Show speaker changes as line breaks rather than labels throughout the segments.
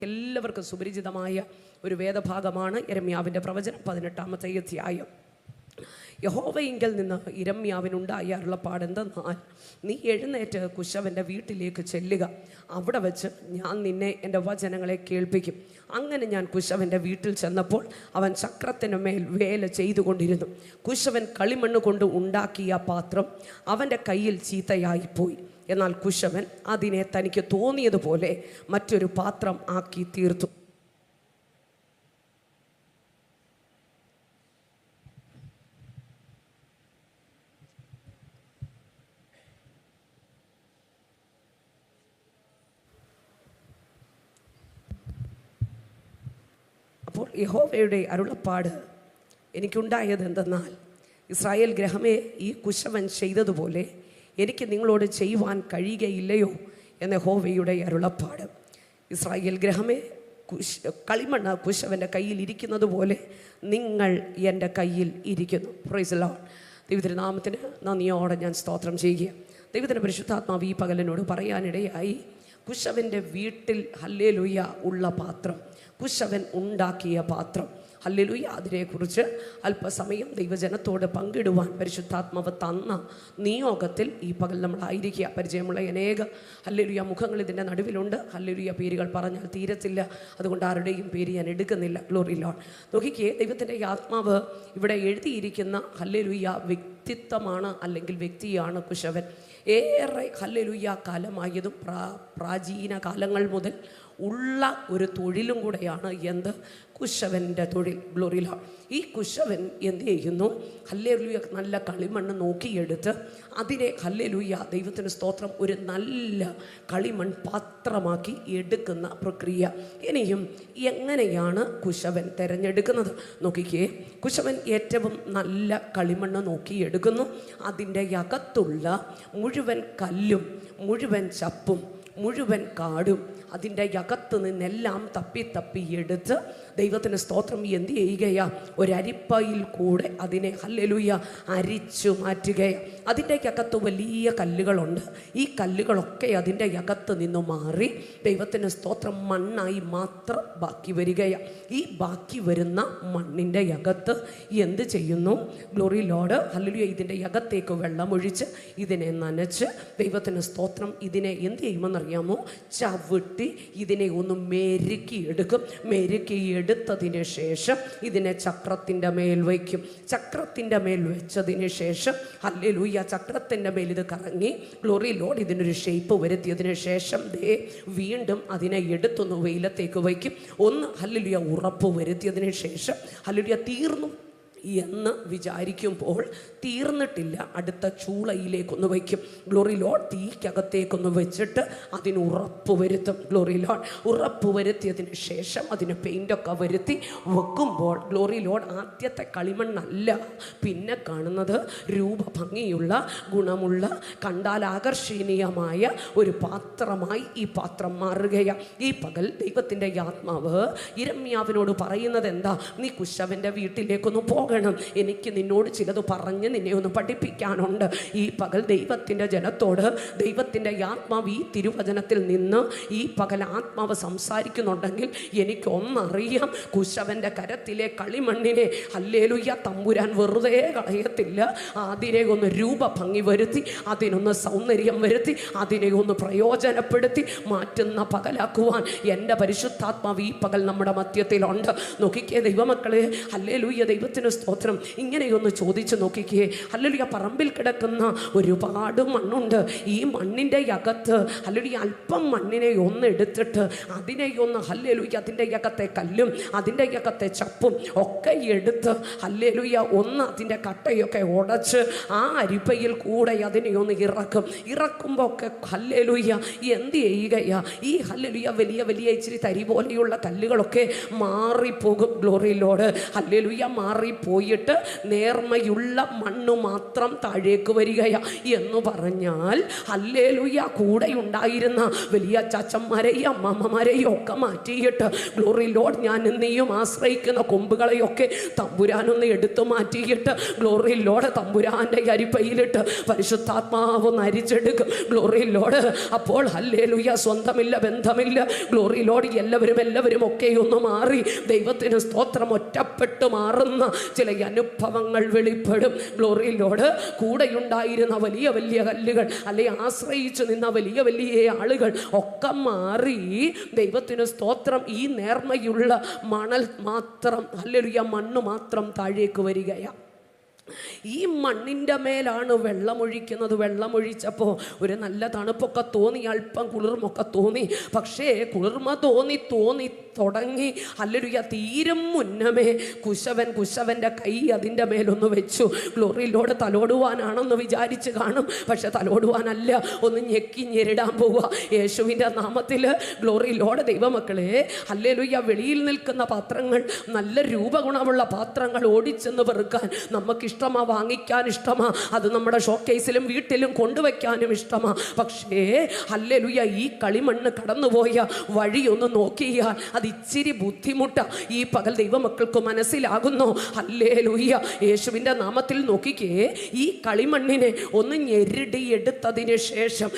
എല്ലാവർക്കും സുപരിചിതമായ ഒരു വേദഭാഗമാണ് യിരെമ്യാവിൻ്റെ പ്രവചനം 18-ാമത്തെ അധ്യായം. യഹോവയിങ്കൽ നിന്ന് യിരെമ്യാവിനുണ്ടായ അരുളപ്പാട് എന്തെന്നാൽ, നീ എഴുന്നേറ്റ് കുശവൻ്റെ വീട്ടിലേക്ക് ചെല്ലുക, അവിടെ വെച്ച് ഞാൻ നിന്നെ എൻ്റെ വചനങ്ങളെ കേൾപ്പിക്കും. അങ്ങനെ ഞാൻ കുശവൻ്റെ വീട്ടിൽ ചെന്നപ്പോൾ അവൻ ചക്രത്തിനു മേൽ വേല ചെയ്തുകൊണ്ടിരുന്നു. കുശവൻ കളിമണ്ണ് കൊണ്ട് ഉണ്ടാക്കിയ പാത്രം അവൻ്റെ കയ്യിൽ ചീത്തയായിപ്പോയി. എന്നാൽ കുശവൻ അതിനെ തനിക്ക് തോന്നിയതുപോലെ മറ്റൊരു പാത്രം ആക്കി തീർത്തു. അപ്പോൾ യഹോവയുടെ അരുളപ്പാട് എനിക്കുണ്ടായത് എന്തെന്നാൽ, ഇസ്രായേൽ ഗൃഹമേ, ഈ കുശവൻ ചെയ്തതുപോലെ എനിക്ക് നിങ്ങളോട് ചെയ്യുവാൻ കഴിയുകയില്ലയോ എന്ന യഹോവയുടെ അരുളപ്പാട്. ഇസ്രായേൽ ഗൃഹമേ, കളിമണ്ണ് കുശവൻ്റെ കയ്യിൽ ഇരിക്കുന്നത് പോലെ നിങ്ങൾ എൻ്റെ കയ്യിൽ ഇരിക്കുന്നു. Praise the Lord. ദൈവത്തിൻ്റെ നാമത്തിന് നന്ദിയോടെ ഞാൻ സ്തോത്രം ചെയ്യുക. ദൈവത്തിൻ്റെ പരിശുദ്ധാത്മാവ് ഈ പകലിനോട് പറയാനിടയായി, കുശവൻ്റെ വീട്ടിൽ ഹല്ലേലൂയ ഉള്ള പാത്രം, കുശവൻ ഉണ്ടാക്കിയ പാത്രം, ഹല്ലേലൂയ, അതിനെക്കുറിച്ച് അല്പസമയം ദൈവജനത്തോട് പങ്കിടുവാൻ പരിശുദ്ധാത്മാവ് തന്ന നിയോഗത്തിൽ ഈ പകൽ നമ്മളായിരിക്കുക. പരിചയമുള്ള അനേക ഹല്ലേലൂയ മുഖങ്ങൾ ഇതിൻ്റെ നടുവിലുണ്ട്. ഹല്ലേലൂയ പേരുകൾ പറഞ്ഞാൽ തീരത്തില്ല, അതുകൊണ്ട് ആരുടെയും പേര് ഞാൻ എടുക്കുന്നില്ല. Glory Lord. നോക്കിക്കേ, ദൈവത്തിൻ്റെ ആത്മാവ് ഇവിടെ എഴുതിയിരിക്കുന്ന ഹല്ലേലൂയ വ്യക്തിത്വമാണ്, അല്ലെങ്കിൽ വ്യക്തിയാണ് കുശവൻ. ഏറെ ഹല്ലേലൂയ കാലമായതും പ്രാചീന കാലങ്ങൾ മുതൽ ഉള്ള ഒരു തൊഴിലും കൂടെയാണ് എന്ത്? കുശവൻ്റെ തൊഴിൽ. Glory Lord. ഈ കുശവൻ എന്ത് ചെയ്യുന്നു? ഹല്ലേലൂയ നല്ല കളിമണ്ണ് നോക്കിയെടുത്ത് അതിനെ ഹല്ലേലൂയ ദൈവത്തിന് സ്തോത്രം ഒരു നല്ല കളിമൺ പാത്രമാക്കി എടുക്കുന്ന പ്രക്രിയ. ഇനിയും എങ്ങനെയാണ് കുശവൻ തിരഞ്ഞെടുക്കുന്നത്? നോക്കിക്കേ, കുശവൻ ഏറ്റവും നല്ല കളിമണ്ണ് നോക്കിയെടുക്കുന്നു. അതിൻ്റെ അകത്തുള്ള മുഴുവൻ കല്ലും മുഴുവൻ ചപ്പും മുഴുവൻ കാടും അതിൻ്റെ അകത്ത് നിന്നെല്ലാം തപ്പി എടുത്ത് ദൈവത്തിന് സ്തോത്രം എന്ത് ചെയ്യുകയാ? ഒരരിപ്പയിൽ കൂടെ അതിനെ ഹല്ലേലൂയ അരിച്ചു മാറ്റുകയാണ്. അതിൻ്റെ അകത്ത് വലിയ കല്ലുകളുണ്ട്. ഈ കല്ലുകളൊക്കെ അതിൻ്റെ അകത്ത് നിന്ന് മാറി ദൈവത്തിന് സ്തോത്രം മണ്ണായി മാത്രം ബാക്കി വരികയാണ്. ഈ ബാക്കി വരുന്ന മണ്ണിൻ്റെ അകത്ത് എന്ത് ചെയ്യുന്നു? Glory Lord. ഹല്ലേലൂയ. ഇതിൻ്റെ അകത്തേക്ക് വെള്ളമൊഴിച്ച് ഇതിനെ നനച്ച് ദൈവത്തിന് സ്തോത്രം ഇതിനെ എന്ത് ചെയ്യുമെന്നറിയാമോ? ചവിട്ടി ഇതിനെ ഒന്ന് മെരുക്കിയെടുക്കും. മെരുക്കിയെടുത്തതിന് ശേഷം ഇതിനെ ചക്രത്തിൻ്റെ മേൽ വയ്ക്കും. ചക്രത്തിൻ്റെ മേൽ വെച്ചതിന് ശേഷം ഹല്ലേലൂയ ചക്രത്തിൻ്റെ മേൽ ഇത് കറങ്ങി ഗ്ലോറി ലോർഡ് ഇതിനൊരു ഷേപ്പ് വരുത്തിയതിന് ശേഷം വീണ്ടും അതിനെ എടുത്തൊന്ന് വെയിലത്തേക്ക് വയ്ക്കും. ഒന്ന് ഹല്ലേലൂയ ഉറപ്പ് വരുത്തിയതിന് ശേഷം ഹല്ലേലൂയ തീർന്നു എന്ന് വിചാരിക്കുമ്പോൾ തീർന്നിട്ടില്ല, അടുത്ത ചൂളയിലേക്കൊന്ന് വയ്ക്കും. Glory Lord. തീക്കകത്തേക്കൊന്ന് വെച്ചിട്ട് അതിന് ഉറപ്പ് വരുത്തും. Glory Lord. ഉറപ്പ് വരുത്തിയതിന് ശേഷം അതിന് പെയിൻ്റൊക്കെ വരുത്തി വെക്കുമ്പോൾ ഗ്ലോറി ലോർഡ് ആദ്യത്തെ കളിമണ്ണല്ല പിന്നെ കാണുന്നത് രൂപഭംഗിയുള്ള ഗുണമുള്ള കണ്ടാൽ ആകർഷണീയമായ ഒരു പാത്രമായി ഈ പാത്രം മാറുകയാണ്. ഈ പകൽ ദൈവത്തിൻ്റെ ആത്മാവ് യിരെമ്യാവിനോട് പറയുന്നത് എന്താ? നീ കുശവൻ്റെ വീട്ടിലേക്കൊന്ന് പോകണം. എനിക്ക് നിന്നോട് ചിലത് പറഞ്ഞ് നിന്നെ ഒന്ന് പഠിപ്പിക്കാനുണ്ട്. ഈ പകൽ ദൈവത്തിൻ്റെ ജനത്തോട് ദൈവത്തിൻ്റെ ആത്മാവ് ഈ തിരുവചനത്തിൽ നിന്ന് ഈ പകൽ ആത്മാവ് സംസാരിക്കുന്നുണ്ടെങ്കിൽ എനിക്കൊന്നറിയാം, കുശവൻ്റെ കരത്തിലെ കളിമണ്ണിനെ ഹല്ലേലൂയ തമ്പുരാൻ വെറുതെ കളയത്തില്ല. അതിനെ ഒന്ന് രൂപഭംഗി വരുത്തി, അതിനൊന്ന് സൗന്ദര്യം വരുത്തി, അതിനെ ഒന്ന് പ്രയോജനപ്പെടുത്തി മാറ്റുന്ന പകലാക്കുവാൻ എൻ്റെ പരിശുദ്ധാത്മാവ് ഈ പകൽ നമ്മുടെ മധ്യത്തിലുണ്ട്. നോക്കിക്കേ ദൈവമക്കളെ, ഹല്ലേലൂയ ദൈവത്തിന് സ്തോത്രം. ഇങ്ങനെയൊന്ന് ചോദിച്ചു നോക്കിക്കേ. ഹല്ലേലൂയ പറമ്പിൽ കിടക്കുന്ന ഒരുപാട് മണ്ണുണ്ട്. ഈ മണ്ണിൻ്റെ അകത്ത് ഹല്ലേലൂയ അല്പം മണ്ണിനെ ഒന്ന് എടുത്തിട്ട് അതിനെ ഒന്ന് ഹല്ലേലൂയ അതിൻ്റെ അകത്തെ കല്ലും അതിൻ്റെ അകത്തെ ചപ്പും ഒക്കെ എടുത്ത് ഹല്ലേലൂയ ഒന്ന് അതിൻ്റെ കട്ടയൊക്കെ ഉടച്ച് ആ അരിപ്പയിൽ കൂടെ അതിനെ ഒന്ന് ഇറക്കുമ്പോൾ ഒക്കെ ഹല്ലേലൂയ എന്ത് ചെയ്യുകയാ? ഈ ഹല്ലേലൂയ വലിയ വലിയ ഇച്ചിരി തരി പോലെയുള്ള കല്ലുകളൊക്കെ മാറിപ്പോകും. Glory Lord. ഹല്ലേലൂയ മാറിപ്പോ പോയിട്ട് നേർമയുള്ള മണ്ണ് മാത്രം താഴേക്ക് വരികയാ എന്ന് പറഞ്ഞാൽ ഹല്ലേലൂയ, കൂടെ ഉണ്ടായിരുന്ന വലിയ ചാച്ചന്മാരെയും അമ്മമ്മമാരെയും ഒക്കെ മാറ്റിയിട്ട് ഗ്ലോറി ലോഡ് ഞാൻ നീയും ആശ്രയിക്കുന്ന കൊമ്പുകളെയൊക്കെ തമ്പുരാനൊന്ന് എടുത്തു മാറ്റിയിട്ട് ഗ്ലോറി ലോഡ് തമ്പുരാൻ്റെ അരിപ്പയിലിട്ട് പരിശുദ്ധാത്മാവ് നരിച്ചെടുക്കും. ഗ്ലോറി ലോഡ് അപ്പോൾ ഹല്ലേലൂയ, സ്വന്തമില്ല, ബന്ധമില്ല, ഗ്ലോറി ലോഡ് എല്ലാവരും ഒക്കെ ഒന്ന് മാറി ദൈവത്തിന് സ്തോത്രം ഒറ്റപ്പെട്ട് മാറുന്ന ചില അനുഭവങ്ങൾ വെളിപ്പെടും. ഗ്ലോറി ലോഡ് കൂടെയുണ്ടായിരുന്ന വലിയ വലിയ കല്ലുകൾ അല്ലെങ്കിൽ ആശ്രയിച്ചു നിന്ന വലിയ വലിയ ആളുകൾ ഒക്കെ മാറി ദൈവത്തിന് സ്തോത്രം ഈ നേർമയുള്ള മണൽ മാത്രം ഹല്ലേലൂയ മണ്ണ് മാത്രം താഴേക്ക് വരികയാണ്. ഈ മണ്ണിൻ്റെ മേലാണ് വെള്ളമൊഴിക്കുന്നത്. വെള്ളമൊഴിച്ചപ്പോൾ ഒരു നല്ല തണുപ്പൊക്കെ തോന്നി, അല്പം കുളിർമൊക്കെ തോന്നി. പക്ഷേ കുളിർമ തോന്നി തുടങ്ങി ഹല്ലേലൂയ തീരും മുന്നമേ കുശവൻ്റെ കൈ അതിൻ്റെ മേലൊന്ന് വെച്ചു. ഗ്ലോറിയിലോട് തലോടുവാനാണെന്ന് വിചാരിച്ച് കാണും, പക്ഷെ തലോടുവാനല്ല, ഒന്ന് ഞെക്കി ഞെരിടാൻ പോവുക. യേശുവിൻ്റെ നാമത്തിൽ ഗ്ലോറിയിലോട് ദൈവമക്കളെ ഹല്ലേലൂയ, വെളിയിൽ നിൽക്കുന്ന പാത്രങ്ങൾ, നല്ല രൂപഗുണമുള്ള പാത്രങ്ങൾ ഓടിച്ചെന്ന് പെറുക്കാൻ നമുക്കിഷ്ടമാണ്, വാങ്ങിക്കാൻ ഇഷ്ടമാണ്, അത് നമ്മുടെ ഷോക്കേസിലും വീട്ടിലും കൊണ്ടുവയ്ക്കാനും ഇഷ്ടമാണ്. പക്ഷേ ഹല്ലേലൂയ, ഈ കളിമണ്ണ് കടന്നുപോയ വഴി ഒന്ന് നോക്കിയാൽ അത് ഇച്ചിരി ബുദ്ധിമുട്ടാണ്. ഈ പകൽ ദൈവമക്കൾക്ക് മനസ്സിലാകുന്നു. ഹല്ലേലൂയ, യേശുവിൻ്റെ നാമത്തിൽ നോക്കിക്കേ, ഈ കളിമണ്ണിനെ ഒന്ന് ഞെരുടി എടുത്തതിന് ശേഷം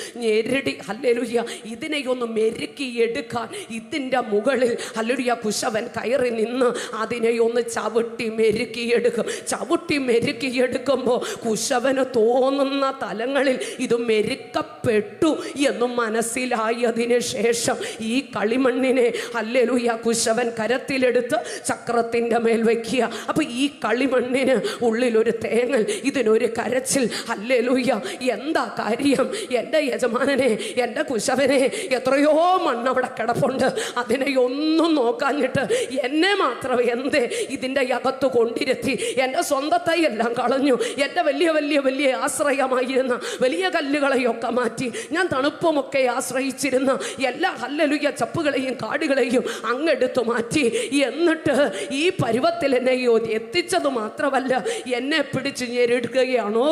ഹല്ലേലൂയ ഇതിനെ ഒന്ന് മെരുക്കി എടുക്കാൻ ഇതിൻ്റെ മുകളിൽ ഹല്ലേലൂയ കുശവൻ കയറി നിന്ന് അതിനെ ഒന്ന് ചവിട്ടി മെരുക്കിയെടുക്കും. ചവിട്ടി മെരുക്കിയെടുക്കുമ്പോൾ കുശവന് തോന്നുന്ന തലങ്ങളിൽ ഇത് മെരുക്കപ്പെട്ടു എന്ന് മനസ്സിലായതിന് ശേഷം ഈ കളിമണ്ണിനെ ഹല്ലേലൂയ കുശവൻ കരത്തിലെടുത്ത് ചക്രത്തിൻ്റെ മേൽ വയ്ക്കുക. അപ്പൊ ഈ കളിമണ്ണിന് ഉള്ളിലൊരു തേങ്ങൽ, ഇതിനൊരു കരച്ചിൽ. ഹല്ലേലൂയ, എന്താ കാര്യം? എൻ്റെ യജമാനനെ, എൻ്റെ കുശവനെ, എത്രയോ മണ്ണവിടെ കിടപ്പുണ്ട്, അതിനെ ഒന്നും നോക്കാഞ്ഞിട്ട് എന്നെ മാത്രം എന്തേ ഇതിൻ്റെ അകത്ത് കൊണ്ടിരുത്തി? എൻ്റെ സ്വന്തത്തെ എല്ലാം കളഞ്ഞു, എൻ്റെ വലിയ വലിയ വലിയ ആശ്രയമായിരുന്ന വലിയ കല്ലുകളെയൊക്കെ മാറ്റി, ഞാൻ തണുപ്പുമൊക്കെ ആശ്രയിച്ചിരുന്ന എല്ലാ ഹല്ലേലൂയ ചപ്പുകളെയും കാടുകളെയും അങ്ങെടുത്തു മാറ്റി. എന്നിട്ട് ഈ പരുവത്തിൽ എന്നെ എത്തിച്ചത് മാത്രമല്ല, എന്നെ പിടിച്ച് ഞെരുടുകയാണോ,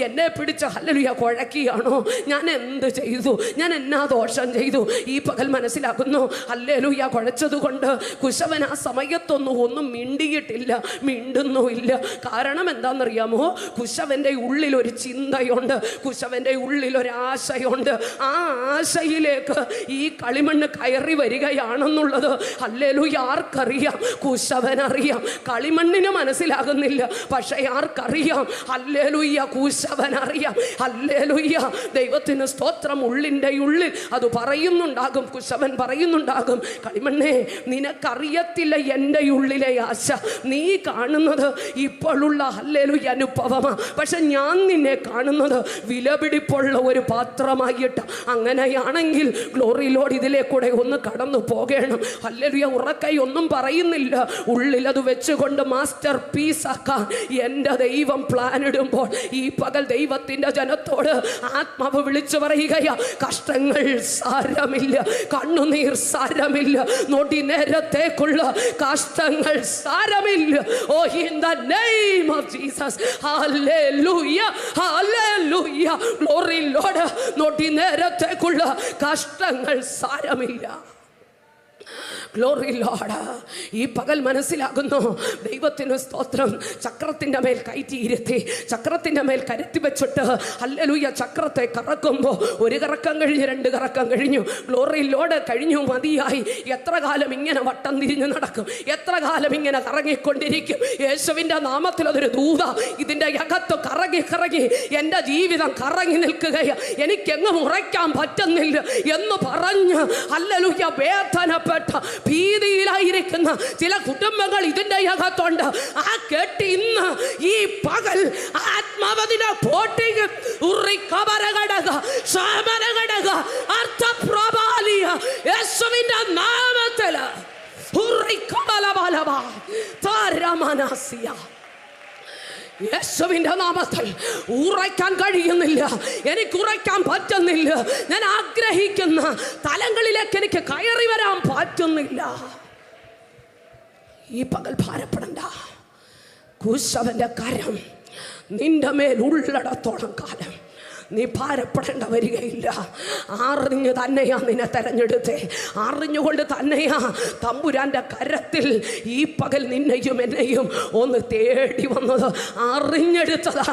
എന്നെ പിടിച്ച് ഹല്ലേലൂയ കുഴക്കുകയാണോ? ഞാൻ എന്ത് ചെയ്തു? ഞാൻ എന്നാ ദോഷം ചെയ്തു? ഈ പകൽ മനസ്സിലാക്കുന്നു. ഹല്ലേലൂയ, കുഴച്ചതുകൊണ്ട് കുശവൻ ആ സമയത്തൊന്നും മിണ്ടിയിട്ടില്ല, മിണ്ടുന്നുമില്ല. കാരണം എന്താണെന്നറിയാമോ? കുശവൻ്റെ ഉള്ളിൽ ഒരു ചിന്തയുണ്ട്, കുശവൻ്റെ ഉള്ളിൽ ഒരു ആശയുണ്ട്. ആ ആശയിലേക്ക് ഈ കളിമണ്ണ് കയറി വരികയാണെന്നുള്ളത് ഹല്ലേലൂയ ആർക്കറിയാം? കുശവനറിയാം. കളിമണ്ണിന് മനസ്സിലാകുന്നില്ല, പക്ഷെ ആർക്കറിയാം? ഹല്ലേലൂയ കുശവനറിയാം. ഹല്ലേലൂയ, ദൈവത്തിന് സ്തോത്രം. ഉള്ളിൻ്റെ ഉള്ളിൽ അത് പറയുന്നുണ്ടാകും, കുശവൻ പറയുന്നുണ്ടാകും, കളിമണ്ണേ നിനക്കറിയത്തില്ല എൻ്റെ ഉള്ളിലെ ആശ. നീ കാണുന്നത് ഇപ്പോഴുള്ള ഹല്ലേലൂയ അനുഭവമാണ്, പക്ഷെ ഞാൻ നിന്നെ കാണുന്നത് വിലപിടിപ്പുള്ള ഒരു പാത്രമായിട്ട്. അങ്ങനെയാണെങ്കിൽ ഗ്ലോറിയിലോട് ഇതിലെ കൂടെ ഒന്ന് കടന്നു പോകണം. ഹല്ലേലൂയ, ഉറക്കായി ഒന്നും പറയുന്നില്ല, ഉള്ളിൽ അത് വെച്ചുകൊണ്ട് മാസ്റ്റർ പീസ് ആക്കാൻ എൻ്റെ ദൈവം പ്ലാൻ ഇടുമ്പോൾ ഈ പകൽ ദൈവത്തിൻ്റെ ജനത്തോട് ആത്മാവ് വിളിച്ചു പറയുകയാ, കഷ്ടങ്ങൾ സാരമില്ല, കണ്ണുനീർ സാരമില്ല, നൊടി നേരത്തേക്കുള്ള കഷ്ടങ്ങൾ സാരമില്ല. Oh, in the name of Jesus, hallelujah, hallelujah, glory Lord, നൊടി നേരത്തേക്കുള്ള കഷ്ടങ്ങൾ സാരമില്ല. ഗ്ലോറി ലോർഡ്, ഈ പകൽ മനസ്സിലാകുന്നു. ദൈവത്തിന് സ്തോത്രം. ചക്രത്തിൻ്റെ മേൽ കയറ്റിയിരുത്തി, ചക്രത്തിൻ്റെ മേൽ കരുത്തി വെച്ചിട്ട് ഹല്ലേലൂയ ചക്രത്തെ കറക്കുമ്പോൾ ഒരു കറക്കം കഴിഞ്ഞ്, രണ്ട് കറക്കം കഴിഞ്ഞു. ഗ്ലോറി ലോർഡ്, കഴിഞ്ഞു, മതിയായി. എത്ര കാലം ഇങ്ങനെ വട്ടം തിരിഞ്ഞു നടക്കും? എത്ര കാലം ഇങ്ങനെ കറങ്ങിക്കൊണ്ടിരിക്കും? യേശുവിൻ്റെ നാമത്തിൽ അതൊരു ദൂത. ഇതിൻ്റെ അകത്ത് കറങ്ങി കറങ്ങി എൻ്റെ ജീവിതം കറങ്ങി നിൽക്കുകയാണ്, എനിക്കെങ്ങും ഉറയ്ക്കാൻ പറ്റുന്നില്ല എന്ന് പറഞ്ഞ് ഹല്ലേലൂയ വേദനപ്പെട്ട ഭീതിയിലായിരിക്കുന്ന ചില കുടുംബങ്ങൾ ഇതിൻ്റെ അകത്തുണ്ട്. ആ കേട്ട് ഇന്ന് ഈ പകൽ ആത്മാവതിനെ പോട്ടിക്ക് യേശുവിന്റെ നാമത്തിൽ യേശുവിന്റെ നാമത്തിൽ ഉറയ്ക്കാൻ കഴിയുന്നില്ല, എനിക്ക് ഉറയ്ക്കാൻ പറ്റുന്നില്ല. ഞാൻ ആഗ്രഹിക്കുന്ന തലങ്ങളിലേക്ക് എനിക്ക് കയറി വരാൻ പറ്റുന്നില്ല. ഈ പകൽ ഭാരപ്പെടണ്ട. കുശവന്റെ കരം നിന്റെ മേൽ ഉള്ളിടത്തോളം കാലം നീ ഭാരപ്പെടേണ്ട വരികയില്ല. അറിഞ്ഞു തന്നെയാ നിന്നെ തെരഞ്ഞെടുത്തേ. അറിഞ്ഞുകൊണ്ട് തന്നെയാ തമ്പുരാന്റെ കരത്തിൽ ഈ പകൽ നിന്നെയും എന്നെയും ഒന്ന് തേടി വന്നത്. അറിഞ്ഞെടുത്തതാ.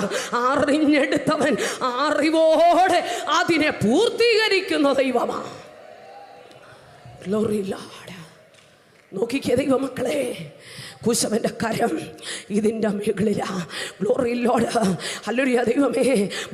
അറിഞ്ഞെടുത്തവൻ അറിവോടെ അതിനെ പൂർത്തീകരിക്കുന്ന ദൈവമാ. Glory Lord. നോക്കിക്കേ ദൈവമക്കളെ, കുശവന്റെ കരം ഇതിൻ്റെ മുകളിലാ. Glory Lord. ഹല്ലേലൂയ. ദൈവമേ,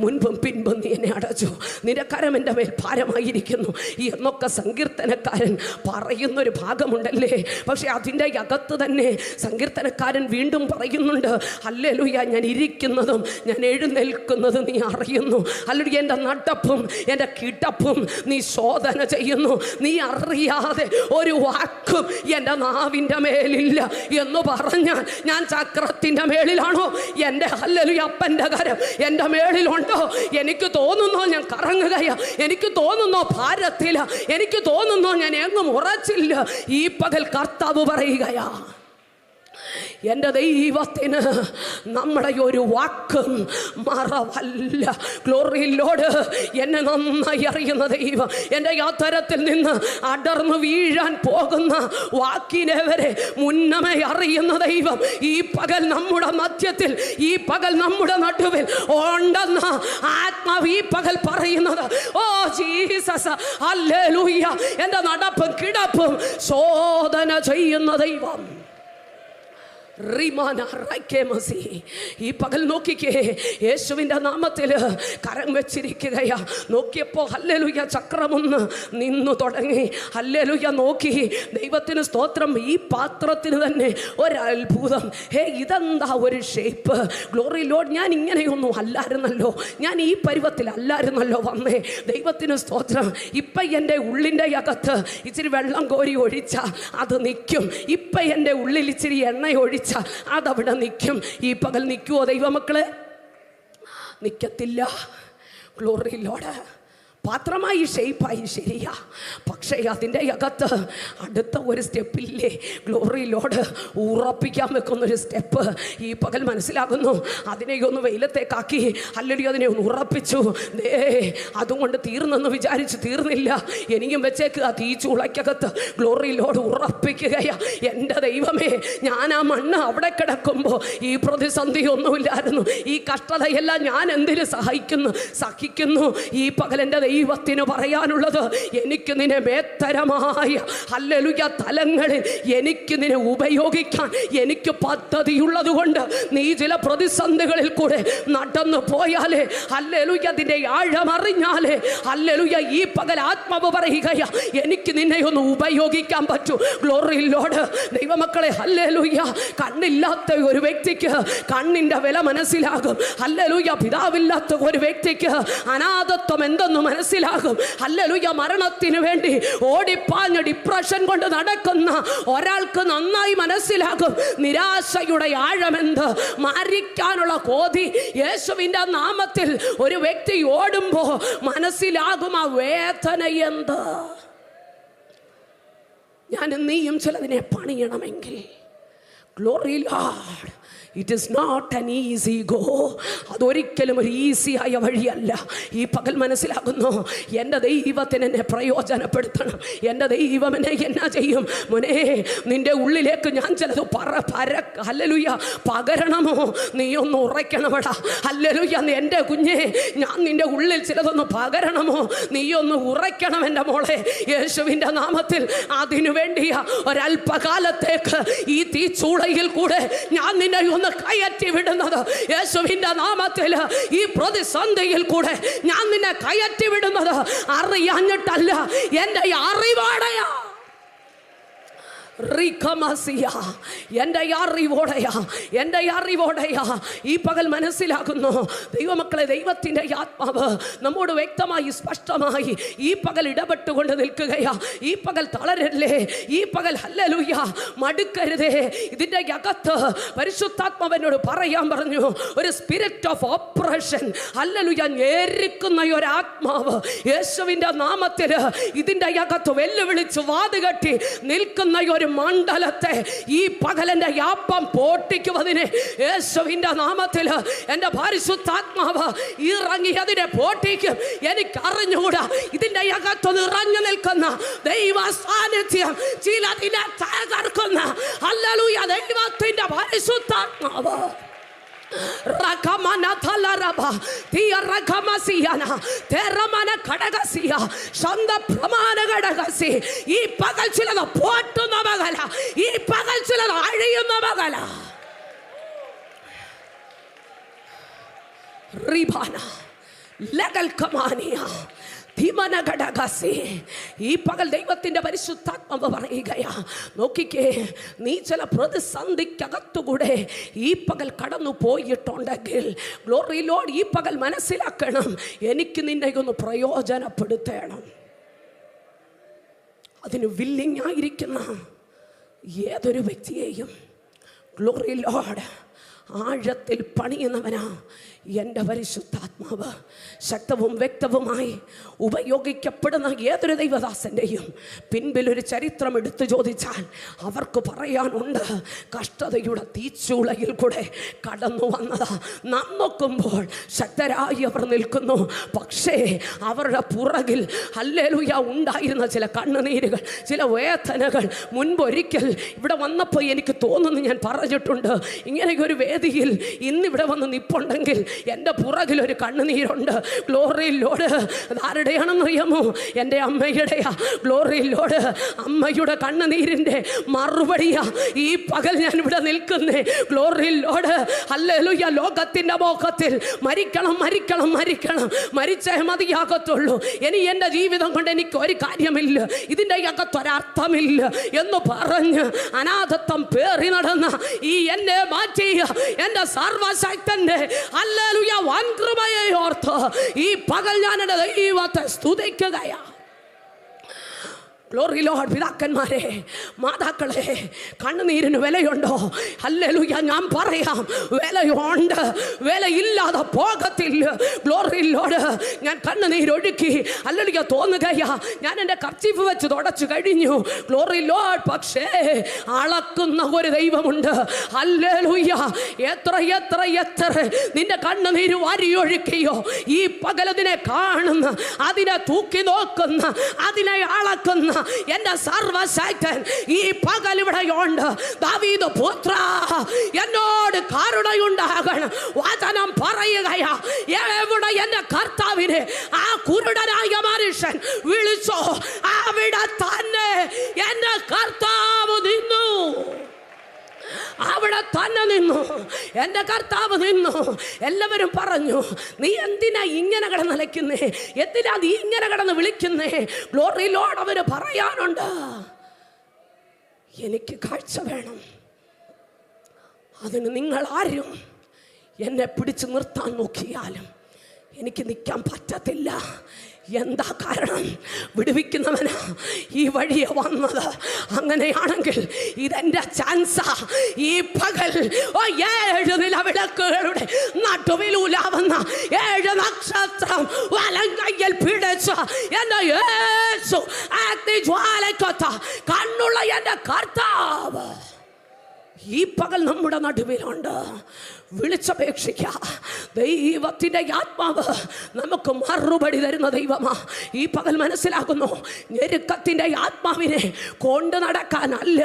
മുൻപും പിൻപും നീ എന്നെ അടച്ചു, നിന്റെ കരം എൻ്റെ മേൽ ഭാരമായിരിക്കുന്നു എന്നൊക്കെ സങ്കീർത്തനക്കാരൻ പറയുന്നൊരു ഭാഗമുണ്ടല്ലേ. പക്ഷെ അതിൻ്റെ അകത്ത് തന്നെ സങ്കീർത്തനക്കാരൻ വീണ്ടും പറയുന്നുണ്ട്, ഹല്ലേലൂയ, ഞാൻ ഇരിക്കുന്നതും ഞാൻ എഴുന്നേൽക്കുന്നതും നീ അറിയുന്നു. ഹല്ലേലൂയ, എൻ്റെ നടപ്പും എൻ്റെ കിടപ്പും നീ ശോധന ചെയ്യുന്നു. നീ അറിയാതെ ഒരു വാക്കും എൻ്റെ നാവിൻ്റെ മേലില്ല എന്ന് പറഞ്ഞാൽ ഞാൻ ചക്രത്തിന്റെ മേളിലാണോ? എൻ്റെ ഹല്ലേലൂയ അപ്പൻ്റെ കരം എൻ്റെ മേളിലുണ്ടോ? എനിക്ക് തോന്നുന്നോ ഞാൻ കറങ്ങുകയാ, എനിക്ക് തോന്നുന്നോ ഭാരത്തില, എനിക്ക് തോന്നുന്നോ ഞാൻ എങ്ങും ഉറച്ചില്ല. ഈ പകൽ കർത്താവ് പറയുകയാ, എൻ്റെ ദൈവത്തിന് നമ്മുടെ ഒരു വാക്കും മറവല്ല. Glory Lord. എന്നെ നന്നായി അറിയുന്ന ദൈവം എൻ്റെ യാത്രത്തിൽ നിന്ന് അടർന്നു വീഴാൻ പോകുന്ന വാക്കിനെ വരെ മുന്നമേ അറിയുന്ന ദൈവം ഈ പകൽ നമ്മുടെ മധ്യത്തിൽ, ഈ പകൽ നമ്മുടെ നടുവിൽ ഉണ്ടെന്ന ആത്മാവ് ഈ പകൽ പറയുന്നത്, ഓ ജീസസ്, ഹല്ലേലൂയ, എൻ്റെ നടപ്പും കിടപ്പും ശോധന ചെയ്യുന്ന ദൈവം. ഈ പകൽ നോക്കിക്കേ, യേശുവിൻ്റെ നാമത്തിൽ കരം വെച്ചിരിക്കുകയാ. നോക്കിയപ്പോൾ ഹല്ലേലൂയ ചക്രമൊന്ന് നിന്നു തുടങ്ങി. ഹല്ലേലൂയ. നോക്കി, ദൈവത്തിന് സ്തോത്രം. ഈ പാത്രത്തിന് തന്നെ ഒരത്ഭുതം. ഇതെന്താ ഒരു ഷേപ്പ്? Glory Lord. ഞാൻ ഇങ്ങനെയൊന്നും അല്ലായിരുന്നല്ലോ, ഞാൻ ഈ പരുവത്തിലല്ലായിരുന്നല്ലോ വന്നേ. ദൈവത്തിന് സ്തോത്രം. ഇപ്പം എൻ്റെ ഉള്ളിൻ്റെ അകത്ത് ഇച്ചിരി വെള്ളം കോരി ഒഴിച്ച അത് നിൽക്കും. ഇപ്പം എൻ്റെ ഉള്ളിൽ ഇച്ചിരി എണ്ണ ഒഴിച്ച അതവിടെ നിൽക്കും. ഈ പകൽ നിൽക്കുവോ ദൈവമക്കളെ? നിൽക്കത്തില്ല. Glory Lord. പാത്രമായി ഷേപ്പായി ശരിയാ, പക്ഷേ അതിൻ്റെ അകത്ത് അടുത്ത ഒരു സ്റ്റെപ്പില്ലേ? Glory Lord. ഉറപ്പിക്കാൻ വെക്കുന്നൊരു സ്റ്റെപ്പ് ഈ പകൽ മനസ്സിലാകുന്നു. അതിനെ ഒന്ന് വെയിലത്തേക്കാക്കി, അല്ലെങ്കിൽ അതിനെ ഒന്ന് ഉറപ്പിച്ചു. അതുകൊണ്ട് തീർന്നെന്ന് വിചാരിച്ച് തീർന്നില്ല, എനിക്കും വെച്ചേക്കുക തീ ചൂളയ്ക്കകത്ത്. Glory Lord ഉറപ്പിക്കുകയാ. എൻ്റെ ദൈവമേ, ഞാൻ ആ മണ്ണ് അവിടെ കിടക്കുമ്പോൾ ഈ പ്രതിസന്ധി ഒന്നുമില്ലായിരുന്നു, ഈ കഷ്ടതയെല്ലാം ഞാൻ എന്തിന് സഹിക്കുന്നു. ഈ പകൽ എൻ്റെ ദൈവത്തിന് പറയാനുള്ളത്, എനിക്ക് നിന്നെ മേത്തരമായ ഹല്ലേലൂയ തലങ്ങളിൽ എനിക്ക് നിന്നെ ഉപയോഗിക്കാൻ എനിക്ക് പദ്ധതിയുള്ളത് കൊണ്ട് നീ ചില പ്രതിസന്ധികളിൽ കൂടെ നടന്നു പോയാലേ, ഹല്ലേലൂയ അതിൻ്റെ ആഴമറിഞ്ഞാലേ, ഹല്ലേലൂയ ഈ പകൽ ആത്മാവ് പറയുകയാ, എനിക്ക് നിന്നെ ഒന്ന് ഉപയോഗിക്കാൻ പറ്റൂ. Glory Lord. ദൈവമക്കളെ, ഹല്ലേലൂയ, കണ്ണില്ലാത്ത ഒരു വ്യക്തിക്ക് കണ്ണിൻ്റെ വില മനസ്സിലാകും. ഹല്ലേലൂയ, പിതാവില്ലാത്ത ഒരു വ്യക്തിക്ക് അനാഥത്വം എന്തെന്ന് മനസ്സിലാകും. ഹല്ലേലൂയ, മരണത്തിന് വേണ്ടി ഓടിപ്പാഞ്ഞ് ഡിപ്രഷൻ കൊണ്ട് നടക്കുന്ന ഒരാൾക്ക് നന്നായി മനസ്സിലാകും നിരാശയുടെ ആഴമെന്ത്, മരിക്കാനുള്ള കോതി. യേശുവിൻ്റെ നാമത്തിൽ ഒരു വ്യക്തി ഓടുമ്പോൾ മനസ്സിലാകും ആ വേദന എന്ത്. ഞാൻ നീയും ചിലതിനെ പണിയണമെങ്കിൽ, glory Lord, it is not an easy go. അതൊരിക്കലും ഒരു ഈസിയായ വഴിയല്ല. ഈ പകൽ മനസ്സിലാകുന്നു, എൻ്റെ ദൈവത്തിന് എന്നെ പ്രയോജനപ്പെടുത്തണം. എൻ്റെ ദൈവം എന്നെ എന്നാ ചെയ്യും? മോനെ, നിൻ്റെ ഉള്ളിലേക്ക് ഞാൻ ചിലത് ഹല്ലേലൂയ പകരണമോ? നീ ഒന്ന് ഉറയ്ക്കണമടാ. ഹല്ലേലൂയ. എൻ്റെ കുഞ്ഞെ, ഞാൻ നിൻ്റെ ഉള്ളിൽ ചിലതൊന്ന് പകരണമോ? നീ ഒന്ന് ഉറയ്ക്കണം എൻ്റെ മോളെ, യേശുവിൻ്റെ നാമത്തിൽ. അതിനു വേണ്ടിയ ഒരല്പകാലത്തേക്ക് ഈ തീച്ചൂളയിൽ കൂടെ ഞാൻ നിന്നെ ഒന്ന് കയറ്റി വിടുന്നത്. യേശുവിന്റെ നാമത്തിൽ ഈ പ്രതിസന്ധിയിൽ കൂടെ ഞാൻ നിന്നെ കയറ്റി വിടുന്നത് അറിയാഞ്ഞിട്ടല്ല, എൻ്റെ അറിവോടെയാ. എൻ്റെ അറിവോടെയാ ഈ പകൽ മനസ്സിലാകുന്നു. ദൈവമക്കളെ, ദൈവത്തിൻ്റെ ആത്മാവ് നമ്മോട് വ്യക്തമായി സ്പഷ്ടമായി ഈ പകൽ ഇടപെട്ടുകൊണ്ട് നിൽക്കുകയാ. ഈ പകൽ തളരല്ലേ, ഈ പകൽ ഹല്ലേലൂയ മടുക്കരുതേ. ഇതിൻ്റെ അകത്ത് പരിശുദ്ധാത്മാവനോട് പറയാൻ പറഞ്ഞു, ഒരു സ്പിരിറ്റ് ഓഫ് ഓപ്പറേഷൻ, ഹല്ലേലൂയ, ഞെരുക്കുന്ന ഒരാത്മാവ് യേശുവിൻ്റെ നാമത്തിൽ ഇതിൻ്റെ അകത്ത് വെല്ലുവിളിച്ച് വാതുകെട്ടി നിൽക്കുന്ന ഒരു ഒരു മണ്ഡലത്തെ ഈ പകലന്റെ യാപ്പം പോട്ടിക്കുവതിന് യേശുവിന്റെ നാമത്തിൽ എൻ്റെ പരിശുദ്ധാത്മാവ് ഇറങ്ങി അതിനെ പോട്ടിക്കും. എനിക്ക് അറിഞ്ഞുകൂടാ, ഇതിന്റെ അകത്ത് നിറഞ്ഞു നിൽക്കുന്ന ദൈവ സാന്നിധ്യം ചിലതിനെ തകർക്കുന്ന ഹല്ലേലൂയ ദൈവത്തിന്റെ പരിശുദ്ധാത്മാവ് ഈ പകൽ ചിലത് പോട്ടുന്ന മകല, ഈ പകൽ ചിലത് അഴിയുന്ന മകല. ഈ പകൽ ദൈവത്തിന്റെ പരിശുദ്ധാത്മാവ് പറയുകയാ, നോക്കിക്കേ, നീ ചില പ്രതിസന്ധിക്കകത്തുകൂടെ ഈ പകൽ കടന്നു പോയിട്ടുണ്ടെങ്കിൽ ഗ്ലോറി ലോർഡ് ഈ പകൽ മനസ്സിലാക്കണം, എനിക്ക് നിന്നെ ഒന്ന് പ്രയോജനപ്പെടുത്തണം. അതിന് വില്ലിങ് ആയിരിക്കുന്ന ഏതൊരു വ്യക്തിയെയും ഗ്ലോറി ലോർഡ് ആഴത്തിൽ പണിയുന്നവനാ എൻ്റെ പരിശുദ്ധാത്മാവ്. ശക്തവും വ്യക്തവുമായി ഉപയോഗിക്കപ്പെടുന്ന ഏതൊരു ദൈവദാസൻ്റെയും പിൻപിലൊരു ചരിത്രം എടുത്തു ചോദിച്ചാൽ അവർക്ക് പറയാനുണ്ട്, കഷ്ടതയുടെ തീച്ചൂളയിൽ കൂടെ കടന്നു വന്നതാ. നാം നോക്കുമ്പോൾ ശക്തരായി അവർ നിൽക്കുന്നു, പക്ഷേ അവരുടെ പുറകിൽ ഹല്ലേലൂയ ഉണ്ടായിരുന്ന ചില കണ്ണുനീരുകൾ, ചില വേദനകൾ മുൻപൊരിക്കൽ ഇവിടെ വന്നപ്പോൾ എനിക്ക് തോന്നുന്നു, ഞാൻ പറഞ്ഞിട്ടുണ്ട്, ഇങ്ങനെയൊരു വേദിയിൽ ഇന്നിവിടെ വന്ന് നിപ്പുണ്ടെങ്കിൽ എൻ്റെ പുറകിലൊരു കണ്ണുനീരുണ്ട്. Glory Lord ആരുടെയാണെന്നറിയാമോ? എൻ്റെ അമ്മയുടെയാ. ഗ്ലോറി ലോർഡ് അമ്മയുടെ കണ്ണുനീരിൻ്റെ മറുപടിയാ ഈ പകൽ ഞാൻ ഇവിടെ നിൽക്കുന്നേ. Glory Lord hallelujah. ലോകത്തിൻ്റെ മോഹത്തിൽ മരിക്കണം മരിക്കണം മരിക്കണം, മരിച്ചേ മതിയാകത്തുള്ളൂ, ഇനി എൻ്റെ ജീവിതം കൊണ്ട് എനിക്ക് ഒരു കാര്യമില്ല, ഇതിൻ്റെ അകത്തൊരർത്ഥമില്ല എന്ന് പറഞ്ഞ് അനാഥത്വം പേറി നടന്ന ഈ എന്നെ മാറ്റിയ എൻ്റെ സർവശക്തന്റെ ഹല്ലേലൂയ വൻകൃപയെ ഓർത്ത് ഈ പകൽ ഞാൻ എൻ്റെ ദൈവത്തെ സ്തുതിക്കുകയാ. Glory Lord. പിതാക്കന്മാരെ, മാതാക്കളെ, കണ്ണുനീരിന് വിലയുണ്ടോ? ഹല്ലേലൂയ. ഞാൻ പറയാം, വിലയുണ്ട്, വിലയില്ലാതെ പോകത്തില്ല. Glory Lord. ഞാൻ കണ്ണുനീരൊഴുക്കി ഹല്ലേലൂയ തോന്നുകയാ, ഞാൻ എൻ്റെ കർച്ചീഫ് വെച്ച് തുടച്ചു കഴിഞ്ഞു. Glory Lord. പക്ഷേ അളക്കുന്ന ഒരു ദൈവമുണ്ട്. ഹല്ലേലൂയ. എത്ര എത്ര എത്ര നിന്റെ കണ്ണുനീര് വാരിയൊഴുക്കിയോ ഈ പകലതിനെ കാണുന്ന, അതിനെ തൂക്കി നോക്കുന്ന, അതിനെ അളക്കുന്ന എന്റെ സർവശക്തൻ ഈ പകൽ ഇവിടെയുണ്ട്. ദാവീദ് പുത്ര, എന്നോട് കരുണയുണ്ടാകണം. വചനം പറയുകയാ, എവിടെ എന്റെ കർത്താവിനെ ആ കുരുടനായ മനുഷ്യൻ വിളിച്ചോ അവിടെ തന്നെ എന്റെ കർത്താവ് നിന്നു. അവിടെ തന്നെ നിന്നു, എൻ്റെ കർത്താവ് നിന്നു. എല്ലാവരും പറഞ്ഞു, നീ എന്തിനാ ഇങ്ങനെ കിടന്ന് നിലയ്ക്കുന്നേ, എന്തിനാ നീ ഇങ്ങനെ കിടന്ന് വിളിക്കുന്നേ? Glory Lord. അവന് പറയാനുണ്ട്, എനിക്ക് കാഴ്ച വേണം. അതിന് നിങ്ങൾ ആരും എന്നെ പിടിച്ചു നിർത്താൻ നോക്കിയാലും എനിക്ക് നിൽക്കാൻ പറ്റത്തില്ല. എന്താ കാരണം? വിടുവിക്കുന്നവനാ ഈ വഴിയെ വന്നത്. അങ്ങനെയാണെങ്കിൽ ഇതെന്റെ ചാൻസാ. ഈ പകൽ 7 നിലവിളക്കുകളുടെ നടുവിൽ ഉലാവുന്ന 7 നക്ഷത്രം വലങ്കയ്യിൽ പിടിച്ച എന്റെ യേശു, അഗ്നിജ്വാലയ്ക്കൊത്ത കണ്ണുള്ള എന്റെ കർത്താവ് ഈ പകൽ നമ്മുടെ നടുവിലുണ്ട്. വിളിച്ചപേക്ഷിക്കുക. ദൈവത്തിൻ്റെ ആത്മാവ് നമുക്ക് മറുപടി തരുന്ന ദൈവമാ. ഈ പകൽ മനസ്സിലാക്കുന്നു, ഞെരുക്കത്തിൻ്റെ ആത്മാവിനെ കൊണ്ട് നടക്കാനല്ല,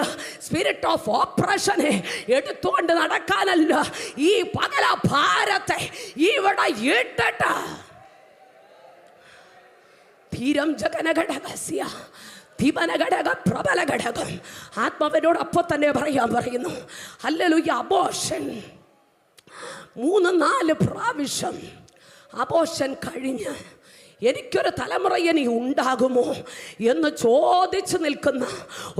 സ്പിരിറ്റ് ഓഫ് ഓപ്പറേഷനെ എടുത്തുകൊണ്ട് നടക്കാനല്ല, ഈ പകല ഭാരത്തെ ഇവിടെ ഇട്ടിട്ട് തീരം ജഗനഘടകസ്യ ദീപനഘടക പ്രബല ഘടകം ആത്മാവിനോട് അപ്പോൾ തന്നെ പറയുന്നു. ഹല്ലേലൂയ. അബോഷൻ 3-4 പ്രാവശ്യം അബോഷൻ കഴിഞ്ഞ് എനിക്കൊരു തലമുറ ഇനി ഉണ്ടാകുമോ എന്ന് ചോദിച്ചു നിൽക്കുന്ന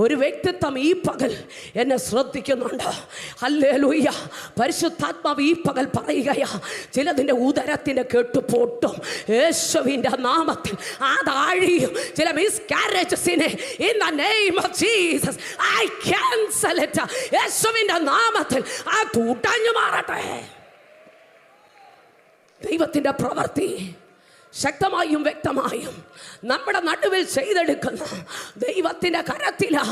ഒരു വ്യക്തിത്വം ഈ പകൽ എന്നെ ശ്രദ്ധിക്കുന്നുണ്ട്. ഹല്ലേലൂയ. പരിശുദ്ധാത്മാവ് ഈ പകൽ പറയുകയാ, ചിലതിൻ്റെ ഉദരത്തിൻ്റെ കെട്ടുപൊട്ടും യേശുവിൻ്റെ നാമത്തിൽ. അതാഴിയും ചില മിസ്കാരേജസിനെ in the name of Jesus I cancel it. യേശുവിൻ്റെ നാമത്തിൽ ആ തുട്ടഞ്ഞു മാറട്ടെ. ദൈവത്തിൻ്റെ പ്രവൃത്തി ശക്തമായും വ്യക്തമായും നമ്മുടെ നടുവിൽ ചെയ്തെടുക്കുന്ന ദൈവത്തിൻ്റെ കരത്തിലാ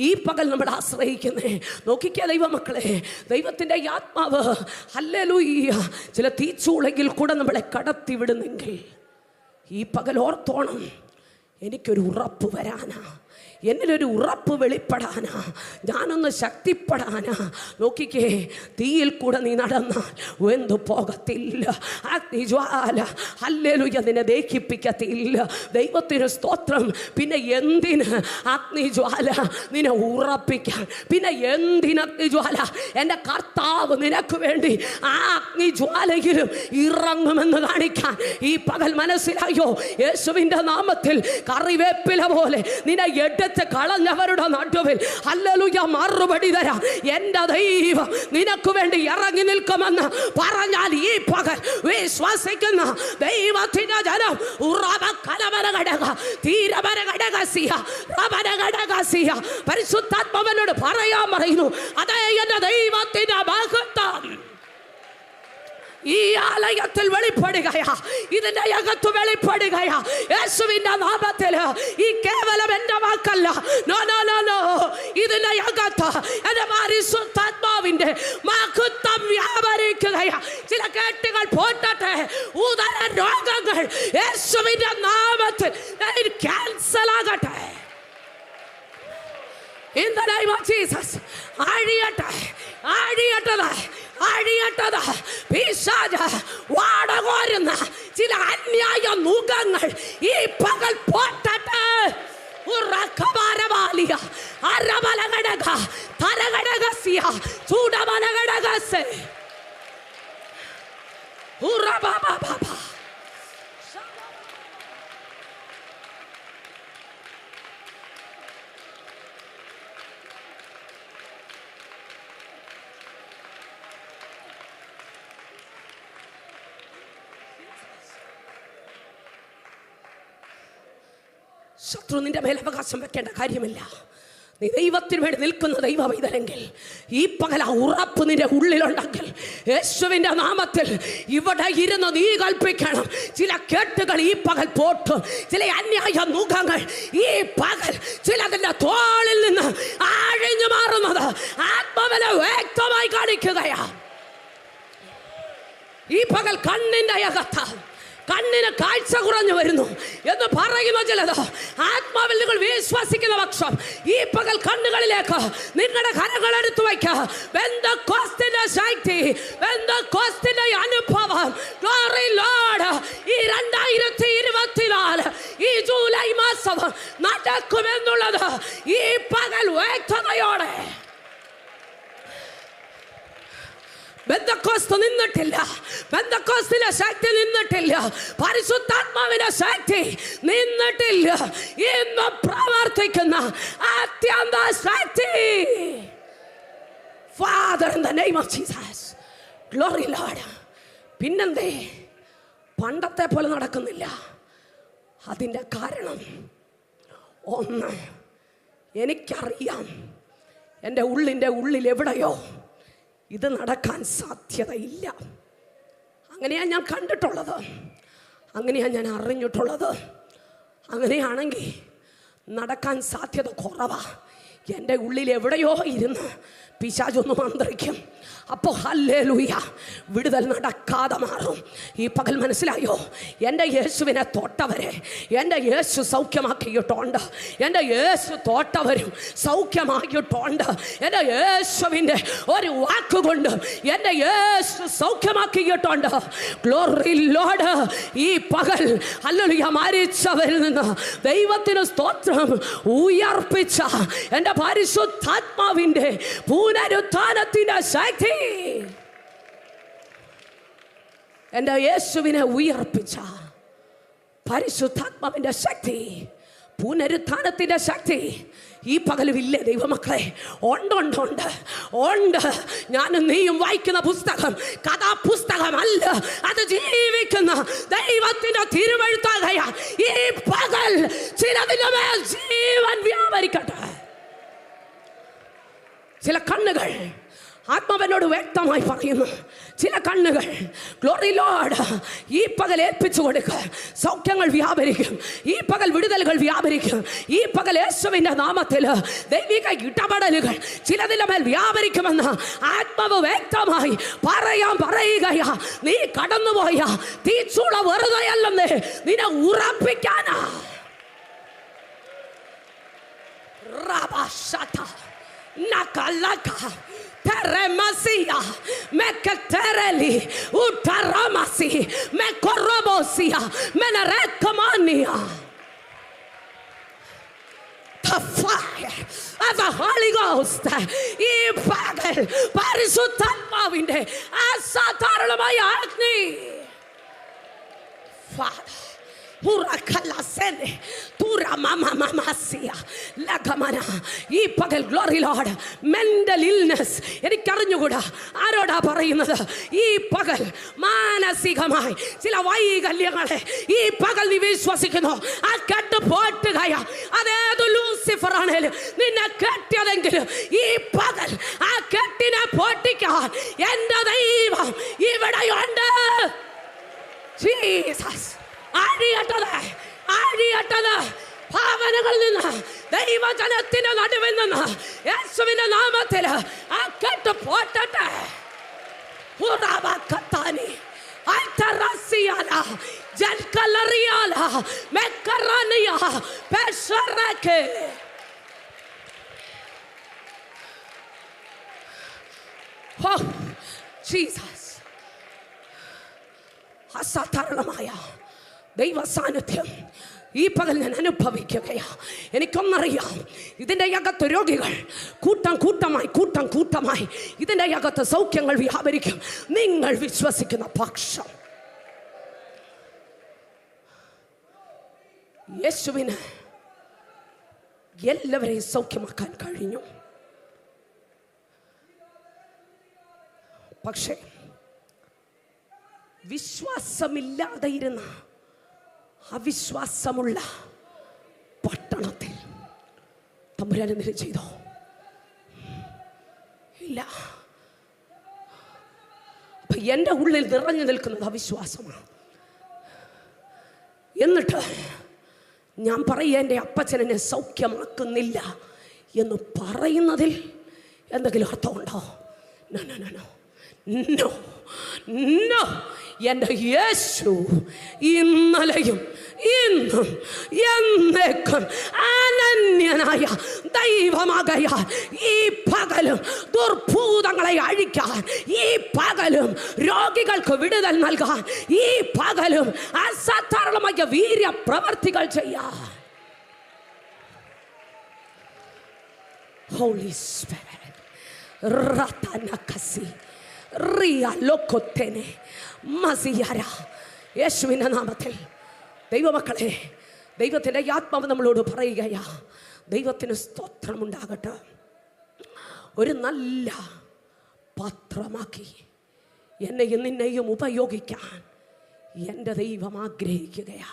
ഈ പകൽ നമ്മൾ ആശ്രയിക്കുന്നേ. നോക്കിക്കുക ദൈവമക്കളെ, ദൈവത്തിൻ്റെ ആത്മാവ് ഹല്ലേലൂയ ചില തീച്ചൂളയിൽ കൂടെ നമ്മളെ കടത്തിവിടുന്നെങ്കിൽ ഈ പകൽ ഓർത്തോണം, എനിക്കൊരു ഉറപ്പ് വരാനാ, എന്നിലൊരു ഉറപ്പ് വെളിപ്പെടാനാ, ഞാനൊന്ന് ശക്തിപ്പെടാനാ. നോക്കിക്കേ, തീയിൽ കൂടെ നീ നടന്നാൽ വെന്തു പോകത്തില്ല. അഗ്നിജ്വാല ഹല്ലേലൂയ നിന്നെ ദഹിപ്പിക്കത്തില്ല. ദൈവത്തിന് സ്തോത്രം. പിന്നെ എന്തിന് അഗ്നിജ്വാല നിന്നെ ഉറപ്പിക്കാൻ? പിന്നെ എന്തിന് അഗ്നിജ്വാല? എൻ്റെ കർത്താവ് നിനക്ക് വേണ്ടി ആ അഗ്നിജ്വാലയിലും ഇറങ്ങുമെന്ന് കാണിക്കാൻ ഈ പകൽ മനസ്സിലായോ? യേശുവിൻ്റെ നാമത്തിൽ കറിവേപ്പില പോലെ നിന്നെ കളഞ്ഞവരുടെ നടുവിൽ ഹല്ലേലൂയ മറുപടി തരാം. എൻ്റെ ദൈവം നിനക്ക് വേണ്ടി ഇറങ്ങി നിൽക്കുമെന്ന് പറഞ്ഞാൽ ഈ പകൽ വിശ്വസിക്കുന്ന ദൈവത്തിന്റെ ജനം പരിശുദ്ധാത്മാവിനോട് പറയാൻ പറയുന്നു, അതേ എൻ്റെ ദൈവത്തിന്റെ മഹത്വം ഈ ആലയത്തിൽ വെളിപ്പെടുകയാ, ഇതിന്റെ അകത്ത് വെളിപ്പെടുകയാ. യേശുവിന്റെ നാമത്തിൽ ഈ കേവലം എന്റെ വാക്കല്ല, നോ നോ നോ നോ, ഇതിന്റെ അകത്ത് എന്റെ പരിശുദ്ധാത്മാവിന്റെ മഹത്വം വ്യാപരിക്കുകയാ. ചില കേട്ടുകൾ പോട്ടെ, ഉദര രോഗങ്ങൾ യേശുവിന്റെ നാമത്തിൽ ക്യാൻസൽ ആകട്ടെ. In the name of Jesus, അഴിയട്ടത് പിശാച് വാടകോരുന്ന ചില അന്യായ നുഖങ്ങൾ ഈ പകൽ പോട്ടെ. ഉറക്കമാരവാലിയ അരബലഘടക തരഘടകസ്യ ചൂടമലഘടകസ് ഉറബബബബ. ശത്രു നിന്റെ മേൽ അവകാശം വെക്കേണ്ട കാര്യമില്ല. നീ ദൈവത്തിന് വേണ്ടി നിൽക്കുന്ന ദൈവവൈതലെങ്കിൽ ഈ പകൽ ആ ഉറപ്പ് നിന്റെ ഉള്ളിലുണ്ടെങ്കിൽ യേശുവിൻ്റെ നാമത്തിൽ ഇവിടെ ഇരുന്ന് നീ കൽപ്പിക്കണം. ചില കേട്ടുകൾ ഈ പകൽ പോട്ടും, ചില അന്യായ മുഖങ്ങൾ ഈ പകൽ ചിലതിൻ്റെ തോളിൽ നിന്ന് ആഴിഞ്ഞു മാറുന്നത് ആത്മാവിനെ വ്യക്തമായി കാണിക്കുകയാ. ഈ പകൽ കണ്ണിൻ്റെ അകത്ത് കണ്ണിന് കാഴ്ച കുറഞ്ഞു വരുന്നു എന്ന് പറയുന്ന ചിലത് ആത്മാവിൽ നിങ്ങൾ വിശ്വസിക്കുന്ന പക്ഷം ഈ പകൽ കണ്ണുകളിലേക്ക് നിങ്ങളുടെ കരങ്ങൾ എടുത്തു വയ്ക്കുക. പെന്തക്കോസ്തിന്റെ ശക്തി, പെന്തക്കോസ്തിന്റെ അനുഭവം Glory Lord ഈ 2024 ഈ ജൂലൈ മാസം നടക്കുമെന്നുള്ളത് ഈ പകൽ വ്യക്തതയോടെ പെന്തക്കോസ്ത് നിന്നിട്ടില്ല, പെന്തക്കോസ്തിലെ ശക്തി നിന്നിട്ടില്ല, പരിശുദ്ധാത്മാവിന്റെ ശക്തി നിന്നിട്ടില്ല. ഇന്ന് പ്രവർത്തിക്കുന്ന അത്യന്ത ശക്തി Father in the name of Jesus. Glory Lord. പിന്നെന്തേ പണ്ടത്തെ പോലെ നടക്കുന്നില്ല? അതിൻ്റെ കാരണം ഒന്ന്, എനിക്കറിയാം എൻ്റെ ഉള്ളിൽ എവിടെയോ ഇത് നടക്കാൻ സാധ്യതയില്ല. അങ്ങനെയാണ് ഞാൻ കണ്ടിട്ടുള്ളത്, അങ്ങനെയാണ് ഞാൻ അറിഞ്ഞിട്ടുള്ളത്. അങ്ങനെയാണെങ്കിൽ നടക്കാൻ സാധ്യത കുറവാ. എൻ്റെ ഉള്ളിൽ എവിടെയോ ഇരുന്ന് പിശാചൊന്ന് മന്ത്രിക്കും. അപ്പോൾ ഹല്ലേലൂയ വിടുതൽ നടക്കാതെ മാറും. ഈ പകൽ മനസ്സിലായോ? എൻ്റെ യേശുവിനെ തൊട്ടവരെ എൻ്റെ യേശു സൗഖ്യമാക്കിയിട്ടുണ്ട്. എൻ്റെ യേശു തൊട്ടവരും സൗഖ്യമാക്കിയിട്ടുണ്ട്. എൻ്റെ യേശുവിൻ്റെ ഒരു വാക്കുകൊണ്ട് എൻ്റെ യേശു സൗഖ്യമാക്കിയിട്ടുണ്ട്. Glory Lord. ഈ പകൽ ഹല്ലേലൂയ മരിച്ചവരിൽ നിന്ന് ദൈവത്തിന് സ്തോത്രം ഉയർപ്പിച്ച എൻ്റെ പരിശുദ്ധാത്മാവിൻ്റെ പുനരുത്ഥാനത്തിൻ്റെ ശക്തി, എൻ്റെ യേശുവിനെ ഉയർപ്പിച്ച പരിശുദ്ധാത്മാവിൻ്റെ ശക്തി, പുനരുത്ഥാനത്തിൻ്റെ ശക്തി ഈ പകലുമില്ലേ ദൈവമക്കളെ? ഉണ്ട്. ഞാനും നീയും വായിക്കുന്ന പുസ്തകം കഥാപുസ്തകമല്ല, അത് ജീവിക്കുന്ന ദൈവത്തിന്റെ തിരുവെഴുത്താകയാ. ഈ പകൽ ചിലതിന്റെ മേൽ ജീവൻ വ്യാപരിക്കട്ടെ. ചില കണ്ണുകൾ ആത്മാവനോട് വ്യക്തമായി പറയുന്നു, ചില കണ്ണുകൾ ഗ്ലോറി ലോർഡ് ഈ പകൽ ഏൽപ്പിച്ചു കൊടുക്കുക. സൗഖ്യങ്ങൾ വ്യാപരിക്കും, ഈ പകൽ വിടുതലുകൾ വ്യാപരിക്കും, ഈ പകൽ യേശുവിന്റെ നാമത്തിൽ ദൈവിക ഇടപെടലുകൾ ചിലതിന്റെ മേൽ വ്യാപരിക്കുമെന്ന് ആത്മാവ് വ്യക്തമായി പറയുകയാ. നീ കടന്നുപോയ തീച്ചൂള വെറുതെയല്ലെന്ന് നിന്നെ ഉറപ്പിക്കാനാ. Teremasia meketereli utaramasi mekorobosia menerekomania. The fire of the Holy Ghost ഈ പകൽ പരിശുദ്ധാത്മാവിന്റെ അസാധാരണമായ അഗ്നി. Father, ഈ പകൽ ഗ്ലോറി ലോർഡ് മെന്റൽ ഇൽനെസ് എനിക്കറിഞ്ഞുകൂടാ ആരോടാ പറയുന്നത്. ഈ പകൽ മാനസികമായി ചില വൈകല്യങ്ങളെ ഈ പകൽ നീ വിശ്വസിക്കുന്നു, ആ കെട്ട് പോട്ടുകയാ. അതേത് ലൂസിഫർ ആണേലും നിന്നെ കെട്ടിയതെങ്കിലും ഈ പകൽ ആ കെട്ടിനെ പൊട്ടിക്കാൻ എന്റെ ദൈവം ഇവിടെയുണ്ട്. ജീസസ് അഴിയട്ടത് ഭാവനകളിൽ നിന്ന് ദൈവജനത്തിന്റെ നടുവിൽ നിന്ന് യേശുവിന്റെ നാമത്തിൽ ആ കെട്ട് പോട്ടട്ടെ. അസാധാരണമായ ദൈവ സാന്നിധ്യം ഈ പകൽ ഞാൻ അനുഭവിക്കുകയാ. എനിക്കൊന്നറിയാം, ഇതിൻ്റെ അകത്ത് രോഗികൾ കൂട്ടം കൂട്ടമായി ഇതിൻ്റെ അകത്ത് സൗഖ്യങ്ങൾ വ്യാപരിക്കും. നിങ്ങൾ വിശ്വസിക്കുന്ന പക്ഷം യേശുവിന് എല്ലാവരെയും സൗഖ്യമാക്കാൻ കഴിഞ്ഞു. പക്ഷേ വിശ്വാസമില്ലാതെയിരുന്ന അവിശ്വാസമുള്ള പട്ടണത്തിൽ തമ്പുരാൻ എന്തെങ്കിലും ചെയ്തോ? ഇല്ല. അപ്പൊ എൻ്റെ ഉള്ളിൽ നിറഞ്ഞു നിൽക്കുന്നത് അവിശ്വാസമാണ്. എന്നിട്ട് ഞാൻ പറയുക, എൻ്റെ അപ്പച്ചൻ എന്നെ സൗഖ്യമാക്കുന്നില്ല എന്ന് പറയുന്നതിൽ എന്തെങ്കിലും അർത്ഥമുണ്ടോ? നോ. എൻ്റെ യേശു ഇന്നലെയും ഇന്നും എന്നേക്കും അനന്യനായ ദൈവമാകയാൽ ഈ പകലും ദുർഭൂതങ്ങളെ അഴിക്കാൻ, ഈ പകലും രോഗികൾക്ക് വിടുതൽ നൽകാൻ, ഈ പകലും അസാധാരണമായ വീര്യ പ്രവർത്തികൾ ചെയ്യാൻ ഹോളി സ്പിരിറ്റ് റതനകസി റിയ ലോകോത്തേനെ മസിയാര. യേശുവിൻ്റെ നാമത്തിൽ ദൈവമക്കളെ, ദൈവത്തിൻ്റെ ആത്മാവ് നമ്മളോട് പറയുകയാ, ദൈവത്തിന് സ്തോത്രമുണ്ടാകട്ടെ. ഒരു നല്ല പാത്രമാക്കി എന്നെയും നിന്നെയും ഉപയോഗിക്കാൻ എൻ്റെ ദൈവം ആഗ്രഹിക്കുകയാ.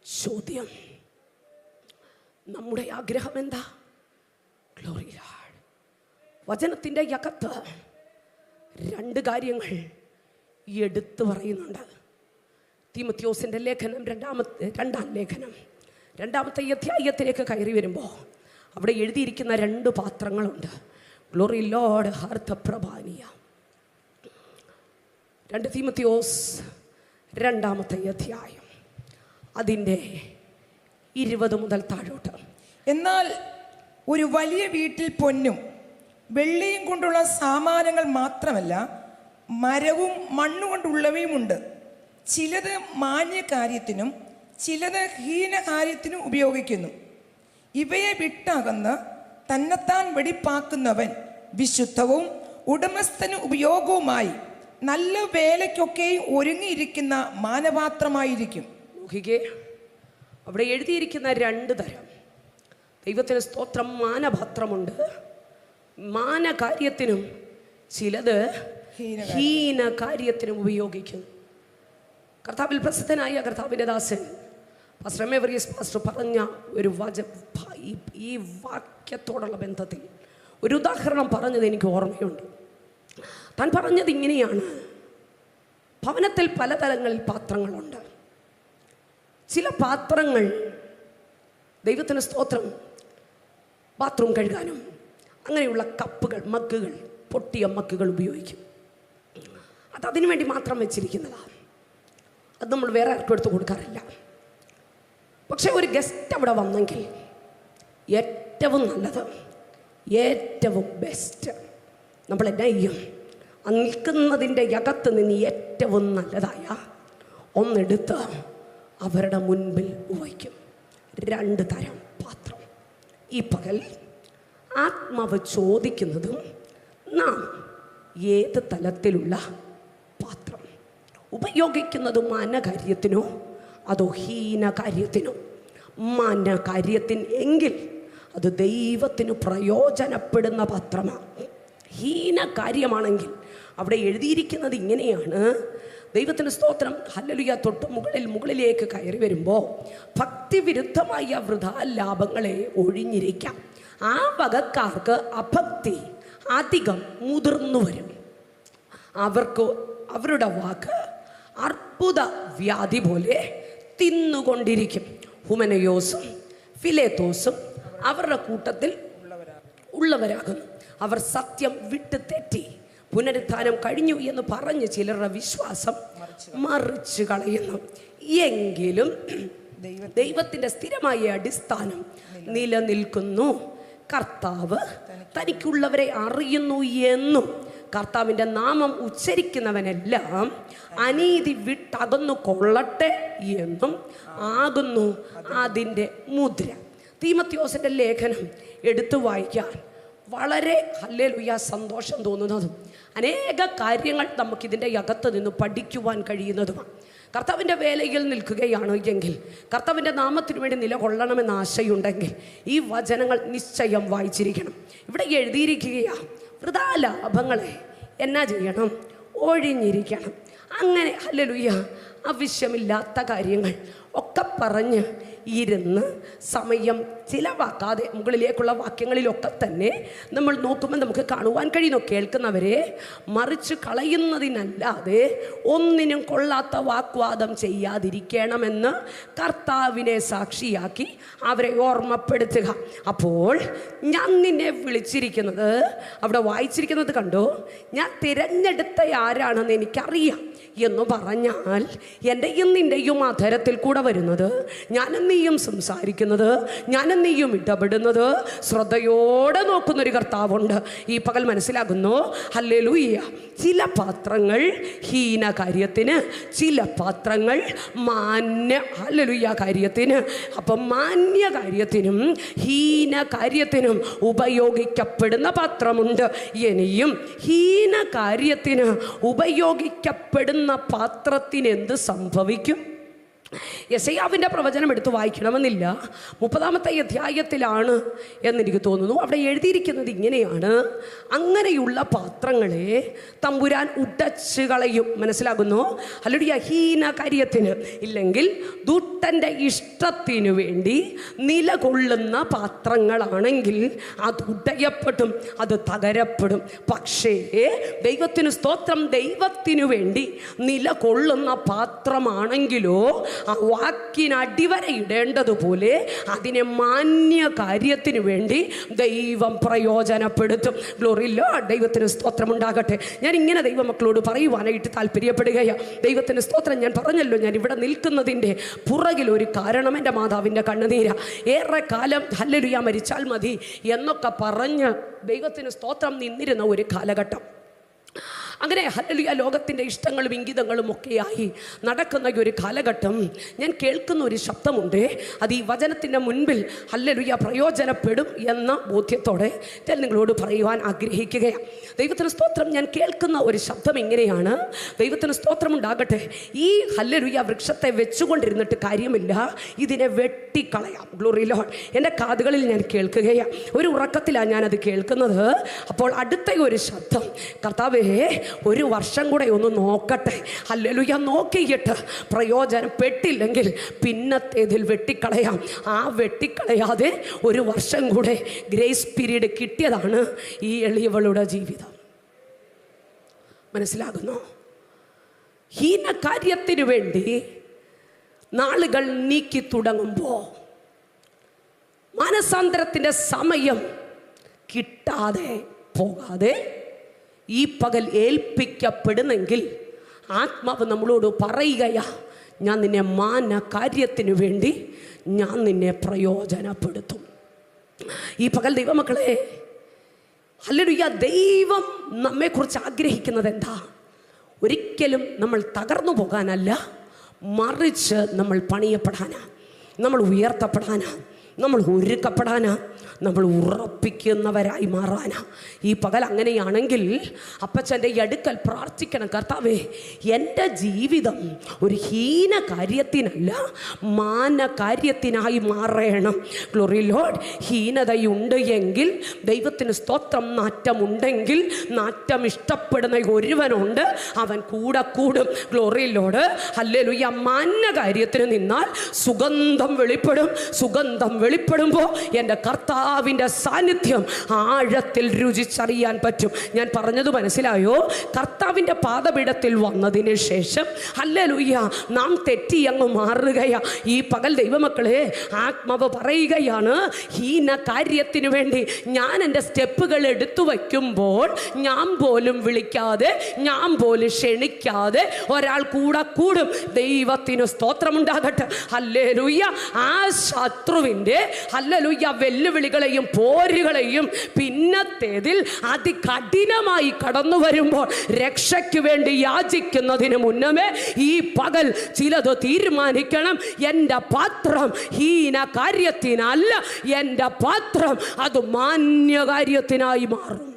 ചോദ്യം, നമ്മുടെ ആഗ്രഹം എന്താ? Glory Lord. വചനത്തിൻ്റെ അകത്ത് രണ്ട് കാര്യങ്ങൾ എടുത്തു പറയുന്നുണ്ട്. തീമോഥെയോസിൻ്റെ ലേഖനം രണ്ടാം ലേഖനം 2-ാമത്തെ അധ്യായത്തിലേക്ക് കയറി വരുമ്പോൾ അവിടെ എഴുതിയിരിക്കുന്ന 2 പാത്രങ്ങളുണ്ട്. Glory Lord ഹർത്തപ്രഭാനിയ. 2 തീമോഥെയോസ് 2-ാമത്തെ അധ്യായം അതിൻ്റെ 20 മുതൽ താഴോട്ട്.
എന്നാൽ ഒരു വലിയ വീട്ടിൽ പൊന്നും വെള്ളിയും കൊണ്ടുള്ള സാമാനങ്ങൾ മാത്രമല്ല, മരവും മണ്ണുകൊണ്ടുള്ളവയുമുണ്ട്. ചിലത് മാന്യകാര്യത്തിനും ചിലത് ഹീനകാര്യത്തിനും ഉപയോഗിക്കുന്നു. ഇവയെ വിട്ടകന്ന് തന്നെത്താൻ വെടിപ്പാക്കുന്നവൻ വിശുദ്ധവും ഉടമസ്ഥന് ഉപയോഗവുമായി നല്ല വേലയ്ക്കൊക്കെയും ഒരുങ്ങിയിരിക്കുന്ന മാനപാത്രമായിരിക്കും.
നോക്കിക്കേ, അവിടെ എഴുതിയിരിക്കുന്ന 2 തരം. ദൈവത്തിന് സ്തോത്രം. മാനപാത്രമുണ്ട്, മാനകാര്യത്തിനും ചിലത് ഹീന കാര്യത്തിനും ഉപയോഗിക്കുന്നു. കർത്താവിൽ പ്രസിദ്ധനായ കർത്താവിൻ്റെ ദാസൻ പാസ്റ്റർ എമേവറിയസ് പാസ്റ്റർ പറഞ്ഞ ഒരു ഈ വാക്യത്തോടുള്ള ബന്ധത്തിൽ ഒരു ഉദാഹരണം പറഞ്ഞത് എനിക്ക് ഓർമ്മയുണ്ട്. താൻ പറഞ്ഞത് ഇങ്ങനെയാണ്: ഭവനത്തിൽ പലതരങ്ങളിൽ പാത്രങ്ങളുണ്ട്. ചില പാത്രങ്ങൾ ദൈവത്തിന് സ്തോത്രം ബാത്റൂം കഴുകാനും അങ്ങനെയുള്ള കപ്പുകൾ, മഗ്ഗുകൾ, പൊട്ടിയ മഗ്ഗുകൾ ഉപയോഗിക്കും. അതതിനു വേണ്ടി മാത്രം വെച്ചിരിക്കുന്നതാണ്. അത് നമ്മൾ വേറെ ആർക്കും എടുത്ത് കൊടുക്കാറില്ല. പക്ഷെ ഒരു ഗസ്റ്റ് അവിടെ വന്നെങ്കിൽ ഏറ്റവും നല്ലത്, ഏറ്റവും ബെസ്റ്റ് നമ്മൾ എന്നാ ചെയ്യും? നിൽക്കുന്നതിൻ്റെ അകത്ത് നിന്ന് ഏറ്റവും നല്ലതായ ഒന്നെടുത്ത് അവരുടെ മുൻപിൽ വയ്ക്കും. 2 തരം പാത്രം. ഈ പകൽ ആത്മാവ് ചോദിക്കുന്നതും നാം ഏത് തലത്തിലുള്ള പാത്രം ഉപയോഗിക്കുന്നത്? മാനകാര്യത്തിനോ അതോ ഹീനകാര്യത്തിനോ? മാനകാര്യത്തിന് എങ്കിൽ അത് ദൈവത്തിന് പ്രയോജനപ്പെടുന്ന പാത്രമാണ്. ഹീനകാര്യമാണെങ്കിൽ അവിടെ എഴുതിയിരിക്കുന്നത് ഇങ്ങനെയാണ്: ദൈവത്തിന് സ്തോത്രം, ഹല്ലേലൂയ, തൊട്ട് മുകളിലേക്ക് കയറി വരുമ്പോൾ ഭക്തിവിരുദ്ധമായ വൃഥാ ലാഭങ്ങളെ ഒഴിഞ്ഞിരിക്കാം. ആ വകക്കാർക്ക് അഭക്തി അധികം മുതിർന്നു വരും. അവർക്ക് അവരുടെ വാക്ക് അർബുദ വ്യാധി പോലെ തിന്നുകൊണ്ടിരിക്കും. ഹുമനയോസും ഫിലേത്തോസും അവരുടെ കൂട്ടത്തിൽ ഉള്ളവരാകും. അവർ സത്യം വിട്ട് തെറ്റി പുനരുത്ഥാനം കഴിഞ്ഞു എന്ന് പറഞ്ഞ് ചിലരുടെ വിശ്വാസം മറിച്ച് കളയുന്നു. എങ്കിലും ദൈവത്തിൻ്റെ സ്ഥിരമായ അടിസ്ഥാനം നിലനിൽക്കുന്നു. കർത്താവ് തനിക്കുള്ളവരെ അറിയുന്നു എന്നും കർത്താവിൻ്റെ നാമം ഉച്ചരിക്കുന്നവനെല്ലാം അനീതി വിട്ടകന്നു കൊള്ളട്ടെ എന്നും ആകുന്നു അതിൻ്റെ മുദ്ര. തീമോഥെയോസിൻ്റെ ലേഖനം എടുത്തു വായിക്കാൻ വളരെ ഹല്ലേലൂയ സന്തോഷം തോന്നുന്നതും അനേക കാര്യങ്ങൾ നമുക്കിതിൻ്റെ അകത്ത് നിന്ന് പഠിക്കുവാൻ കഴിയുന്നതുമാണ്. കർത്താവിൻ്റെ വേലയിൽ നിൽക്കുകയാണ് എങ്കിൽ, കർത്താവിൻ്റെ നാമത്തിനു വേണ്ടി നിലകൊള്ളണമെന്ന് ആശയുണ്ടെങ്കിൽ ഈ വചനങ്ങൾ നിശ്ചയം വായിച്ചിരിക്കണം. ഇവിടെ എഴുതിയിരിക്കുകയാണ്: വൃഥാ ലാഭങ്ങളെ എന്നാ ചെയ്യണം? ഒഴിഞ്ഞിരിക്കണം. അങ്ങനെ ഹല്ലേലൂയ ആവശ്യമില്ലാത്ത കാര്യങ്ങൾ ഒക്കെ പറഞ്ഞ് ഇരുന്ന് സമയം ചിലവാക്കാതെ മുകളിലേക്കുള്ള വാക്യങ്ങളിലൊക്കെ തന്നെ നമ്മൾ നോക്കുമ്പോൾ നമുക്ക് കാണുവാൻ കഴിയുന്നു. കേൾക്കുന്നവരെ മറിച്ച് കളയുന്നതിനല്ലാതെ ഒന്നിനും കൊള്ളാത്ത വാഗ്വാദം ചെയ്യാതിരിക്കണമെന്ന് കർത്താവിനെ സാക്ഷിയാക്കി അവരെ ഓർമ്മപ്പെടുത്തുക. അപ്പോൾ ഞാൻ നിന്നെ വിളിച്ചിരിക്കുന്നത്, അവിടെ വായിച്ചിരിക്കുന്നത് കണ്ടോ, ഞാൻ തിരഞ്ഞെടുത്ത ആരാണെന്ന് എനിക്കറിയാം എന്ന് പറഞ്ഞാൽ എൻ്റെയും നിൻ്റെയും അധരത്തിൽ കൂടെ വരുന്നത്, ഞാനും നീയും സംസാരിക്കുന്നത്, ഞാനും നീയും ഇടപെടുന്നത് ശ്രദ്ധയോടെ നോക്കുന്നൊരു കർത്താവുണ്ട്. ഈ പകൽ മനസ്സിലാകുന്നു. ഹല്ലേലൂയ. ചില പാത്രങ്ങൾ ഹീന കാര്യത്തിന്, ചില പാത്രങ്ങൾ മാന്യ ഹല്ലേലൂയ കാര്യത്തിന്. അപ്പം മാന്യ കാര്യത്തിനും ഹീന കാര്യത്തിനും ഉപയോഗിക്കപ്പെടുന്ന പാത്രമുണ്ട്. ഇനിയും ഹീന കാര്യത്തിന് ഉപയോഗിക്കപ്പെടുന്ന പാത്രത്തിന് എന്ത് സംഭവിക്കും? യെശയ്യാവിൻ്റെ പ്രവചനം എടുത്ത് വായിക്കണമെന്നില്ല. 30-ാമത്തെ അധ്യായത്തിലാണ് എന്നെനിക്ക് തോന്നുന്നു. അവിടെ എഴുതിയിരിക്കുന്നത് ഇങ്ങനെയാണ്: അങ്ങനെയുള്ള പാത്രങ്ങളെ തമ്പുരാൻ ഉടച്ച് കളയും. മനസ്സിലാകുന്നു? ഹല്ലേലൂയ. ഹീന കാര്യത്തിന് ഇല്ലെങ്കിൽ ദുഷ്ടൻ്റെ ഇഷ്ടത്തിനു വേണ്ടി നിലകൊള്ളുന്ന പാത്രങ്ങളാണെങ്കിൽ അത് ഉടയപ്പെടും, അത് തകരപ്പെടും. പക്ഷേ ദൈവത്തിന് സ്തോത്രം, ദൈവത്തിനു വേണ്ടി നിലകൊള്ളുന്ന പാത്രമാണെങ്കിലോ ആ വാക്കിന് അടിവരയിടേണ്ടതുപോലെ അതിനെ മാന്യ കാര്യത്തിന് വേണ്ടി ദൈവം പ്രയോജനപ്പെടുത്തും. Glory Lord. ദൈവത്തിന് സ്തോത്രം ഉണ്ടാകട്ടെ. ഞാൻ ഇങ്ങനെ ദൈവമക്കളോട് പറയുവാനായിട്ട് താല്പര്യപ്പെടുകയാണ്. ദൈവത്തിന് സ്തോത്രം. ഞാൻ പറഞ്ഞല്ലോ, ഞാൻ ഇവിടെ നിൽക്കുന്നതിൻ്റെ പുറകിൽ ഒരു കാരണം എൻ്റെ മാതാവിൻ്റെ കണ്ണുനീര. ഏറെ കാലം ഹല്ലേലൂയ മരിച്ചാൽ മതി എന്നൊക്കെ പറഞ്ഞ് ദൈവത്തിന് സ്തോത്രം നിന്നിരുന്ന ഒരു കാലഘട്ടം. അങ്ങനെ ഹല്ലേലൂയ ലോകത്തിൻ്റെ ഇഷ്ടങ്ങളും ഇംഗിതങ്ങളും ഒക്കെയായി നടക്കുന്ന ഒരു കാലഘട്ടം. ഞാൻ കേൾക്കുന്ന ഒരു ശബ്ദമുണ്ട്. അത് ഈ വചനത്തിൻ്റെ മുൻപിൽ ഹല്ലേലൂയ പ്രയോജനപ്പെടും എന്ന ബോധ്യത്തോടെ ഞാൻ നിങ്ങളോട് പറയുവാൻ ആഗ്രഹിക്കുകയാണ്. ദൈവത്തിന് സ്തോത്രം. ഞാൻ കേൾക്കുന്ന ഒരു ശബ്ദം ഇങ്ങനെയാണ്: ദൈവത്തിന് സ്തോത്രം ഉണ്ടാകട്ടെ. ഈ ഹല്ലേലൂയ വൃക്ഷത്തെ വെച്ചുകൊണ്ടിരുന്നിട്ട് കാര്യമില്ല, ഇതിനെ വെട്ടിക്കളയാം. Glory Lord. എൻ്റെ കാതുകളിൽ ഞാൻ കേൾക്കുകയാണ്. ഒരു ഉറക്കത്തിലാണ് ഞാനത് കേൾക്കുന്നത്. അപ്പോൾ അടുത്ത ഒരു ശബ്ദം: കർത്താവേ, 1 വർഷം കൂടെ ഒന്ന് നോക്കട്ടെ. ഹല്ലേലൂയ. നോക്കിയിട്ട് പ്രയോജനപ്പെട്ടില്ലെങ്കിൽ പിന്നത്തേതിൽ വെട്ടിക്കളയാം. ആ വെട്ടിക്കളയാതെ 1 വർഷം കൂടെ ഗ്രേസ് പീരീഡ് കിട്ടിയതാണ് ഈ എളിയവളുടെ ജീവിതം. മനസ്സിലാകുന്നു? ഹീന കാര്യത്തിനു വേണ്ടി നാളുകൾ നീക്കി തുടങ്ങുമ്പോൾ മാനസാന്തരത്തിൻ്റെ സമയം കിട്ടാതെ പോകാതെ ഈ പകൽ ഏൽപ്പിക്കപ്പെടുന്നെങ്കിൽ ആത്മാവ് നമ്മളോട് പറയുകയാ, ഞാൻ നിന്നെ മാന കാര്യത്തിനു വേണ്ടി ഞാൻ നിന്നെ പ്രയോജനപ്പെടുത്തും. ഈ പകൽ ദൈവമക്കളെ, ഹല്ലേലൂയ, ദൈവം നമ്മെക്കുറിച്ച് ആഗ്രഹിക്കുന്നത് എന്താ? ഒരിക്കലും നമ്മൾ തകർന്നു പോകാനല്ല, മറിച്ച് നമ്മൾ പണിയപ്പെടാനാ, നമ്മൾ ഉയർത്തപ്പെടാനാ, നമ്മൾ ഒരുക്കപ്പെടാനാ, നമ്മൾ ഉറപ്പിക്കുന്നവരായി മാറാനാ. ഈ പകൽ അങ്ങനെയാണെങ്കിൽ അപ്പച്ചൻ്റെ അടുക്കൽ പ്രാർത്ഥിക്കണം, കർത്താവേ, എൻ്റെ ജീവിതം ഒരു ഹീന കാര്യത്തിനല്ല മാന കാര്യത്തിനായി മാറണം. Glory Lord. ഹീനതയുണ്ട് എങ്കിൽ ദൈവത്തിന് സ്തോത്രം. നാറ്റമുണ്ടെങ്കിൽ നാറ്റം ഇഷ്ടപ്പെടുന്ന ഒരുവനുണ്ട്, അവൻ കൂടെ കൂടും. Glory Lord. ഹല്ലേലൂയ. മാന കാര്യത്തിന് നിന്നാൽ സുഗന്ധം വെളിപ്പെടും. സുഗന്ധം വെളിപ്പെടുമ്പോൾ എൻ്റെ കർത്താവിൻ്റെ സാന്നിധ്യം ആഴത്തിൽ രുചിച്ചറിയാൻ പറ്റും. ഞാൻ പറഞ്ഞത് മനസ്സിലായോ? കർത്താവിൻ്റെ പാദപീഠത്തിൽ വന്നതിന് ശേഷം ഹല്ലേലൂയ നാം തെറ്റി അങ്ങ് മാറുകയാ. ഈ പകൽ ദൈവമക്കളെ, ആത്മാവ് പറയുകയാണ്, ഹീന കാര്യത്തിനു വേണ്ടി ഞാൻ എൻ്റെ സ്റ്റെപ്പുകൾ എടുത്തു വയ്ക്കുമ്പോൾ ഞാൻ പോലും വിളിക്കാതെ, ഞാൻ പോലും ക്ഷണിക്കാതെ ഒരാൾ കൂടെ കൂടും. ദൈവത്തിന് സ്തോത്രമുണ്ടാകട്ടെ. ഹല്ലേലൂയ. ആ ശത്രുവിൻ്റെ ഹല്ലേലൂയ വെല്ലുവിളികളെയും പോരുകളെയും പിന്നത്തേതിൽ അതികഠിനമായി കടന്നു വരുമ്പോൾ രക്ഷയ്ക്ക് വേണ്ടി യാചിക്കുന്നതിന് മുന്നമേ ഈ പകൽ ചിലത് തീരുമാനിക്കണം. എൻ്റെ പാത്രം ഹീന കാര്യത്തിനല്ല, എൻ്റെ പാത്രം അത് മാന്യകാര്യത്തിനായി മാറും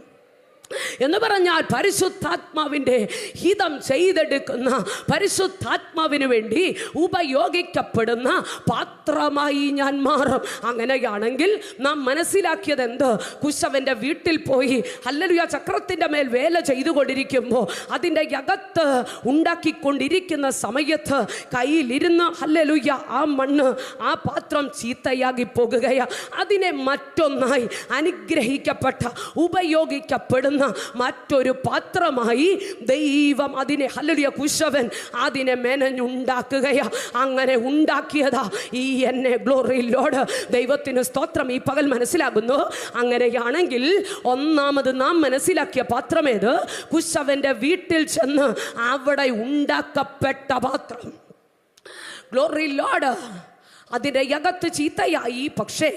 എന്ന് പറഞ്ഞാൽ പരിശുദ്ധാത്മാവിൻ്റെ ഹിതം ചെയ്തെടുക്കുന്ന, പരിശുദ്ധാത്മാവിന് വേണ്ടി ഉപയോഗിക്കപ്പെടുന്ന പാത്രമായി ഞാൻ മാറും. അങ്ങനെയാണെങ്കിൽ നാം മനസ്സിലാക്കിയത് എന്ത്? കുശവൻ്റെ വീട്ടിൽ പോയി ഹല്ലേലൂയ ചക്രത്തിൻ്റെ മേൽ വേല ചെയ്തുകൊണ്ടിരിക്കുമ്പോൾ അതിൻ്റെ അകത്ത് ഉണ്ടാക്കിക്കൊണ്ടിരിക്കുന്ന സമയത്ത് കയ്യിലിരുന്ന് ഹല്ലേലൂയ ആ മണ്ണ്, ആ പാത്രം ചീത്തയാകി പോകുകയാണ്. അതിനെ മറ്റൊന്നായി അനുഗ്രഹിക്കപ്പെട്ട, ഉപയോഗിക്കപ്പെടുന്ന മറ്റൊരു പാത്രമായി ദൈവം അതിനെ ഹല്ലേലൂയ കുശവൻ അതിനെ മെനഞ്ഞുണ്ടാക്കുകയാ. അങ്ങനെ ഉണ്ടാക്കിയതാ ഈ എന്നെ. Glory Lord. ദൈവത്തിന് സ്തോത്രം. ഈ പകൽ മനസ്സിലാകുന്നു. അങ്ങനെയാണെങ്കിൽ ഒന്നാമത് നാം മനസ്സിലാക്കിയ പാത്രമേത്? കുശവന്റെ വീട്ടിൽ ചെന്ന് അവിടെ ഉണ്ടാക്കപ്പെട്ട പാത്രം. Glory Lord. അതിൻ്റെ അകത്ത് ചീത്തയായി, പക്ഷേ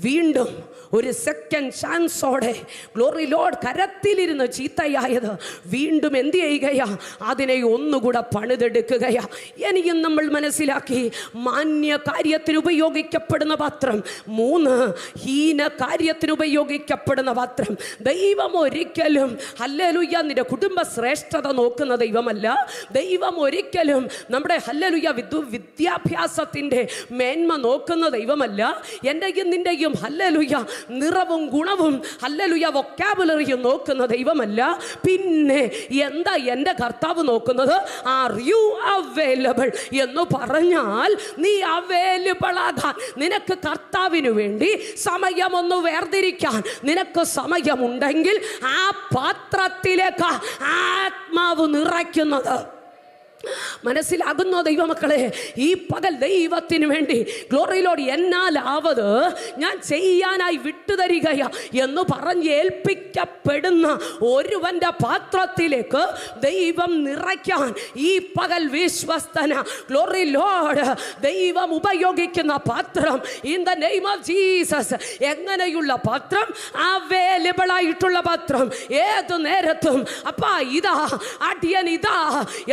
വീണ്ടും ഒരു സെക്കൻഡ് ചാൻസോടെ ഗ്ലോറി ലോർഡ് കരത്തിലിരുന്ന് ചീത്തയായത് വീണ്ടും എന്ത് ചെയ്യുകയാ? അതിനെ ഒന്നുകൂടെ പണിതെടുക്കുകയാ. ഇനിയും നമ്മൾ മനസ്സിലാക്കി, മാന്യ കാര്യത്തിന് ഉപയോഗിക്കപ്പെടുന്ന പാത്രം. 3, ഹീന കാര്യത്തിന് ഉപയോഗിക്കപ്പെടുന്ന പാത്രം. ദൈവം ഒരിക്കലും ഹല്ലേലൂയ നിന്റെ കുടുംബ ശ്രേഷ്ഠത നോക്കുന്ന ദൈവമല്ല. ദൈവം ഒരിക്കലും നമ്മുടെ ഹല്ലേലൂയ വിദ്യാഭ്യാസത്തിൻ്റെ മേന്മ നോക്കുന്ന ദൈവമല്ല. എൻ്റെയും നിൻ്റെയും ഹല്ലേലൂയ നിറവും ഗുണവും ഹല്ലേലൂയ വൊക്കാബുലറിയും നോക്കുന്ന ദൈവമല്ല. പിന്നെ എന്താ എൻ്റെ കർത്താവ് നോക്കുന്നത്? ആർ യു അവൈലബിൾ എന്ന് പറഞ്ഞാൽ നീ അവൈലബിൾ ആകാൻ, നിനക്ക് കർത്താവിന് വേണ്ടി സമയമൊന്ന് വേർതിരിക്കാൻ നിനക്ക് സമയമുണ്ടെങ്കിൽ ആ പാത്രത്തിലേക്ക് ആത്മാവ് നിറയ്ക്കുന്നത്. മനസ്സിലാകുന്നോ ദൈവമക്കളെ? ഈ പകൽ ദൈവത്തിന് വേണ്ടി ഗ്ലോറിയിലോട് എന്നാലാവത് ഞാൻ ചെയ്യാനായി വിട്ടുതരികയാ എന്ന് പറഞ്ഞ് ഏൽപ്പിക്കപ്പെടുന്ന ഒരുവന്റെ പാത്രത്തിലേക്ക് ദൈവം നിറയ്ക്കാൻ ഈ പകൽ വിശ്വസ്തന. Glory Lord. ദൈവം ഉപയോഗിക്കുന്ന പാത്രം in the name of Jesus. എങ്ങനെയുള്ള പാത്രം? അവൈലബിൾ ആയിട്ടുള്ള പാത്രം. ഏത് നേരത്തും അപ്പാ ഇതാ, അടിയൻ ഇതാ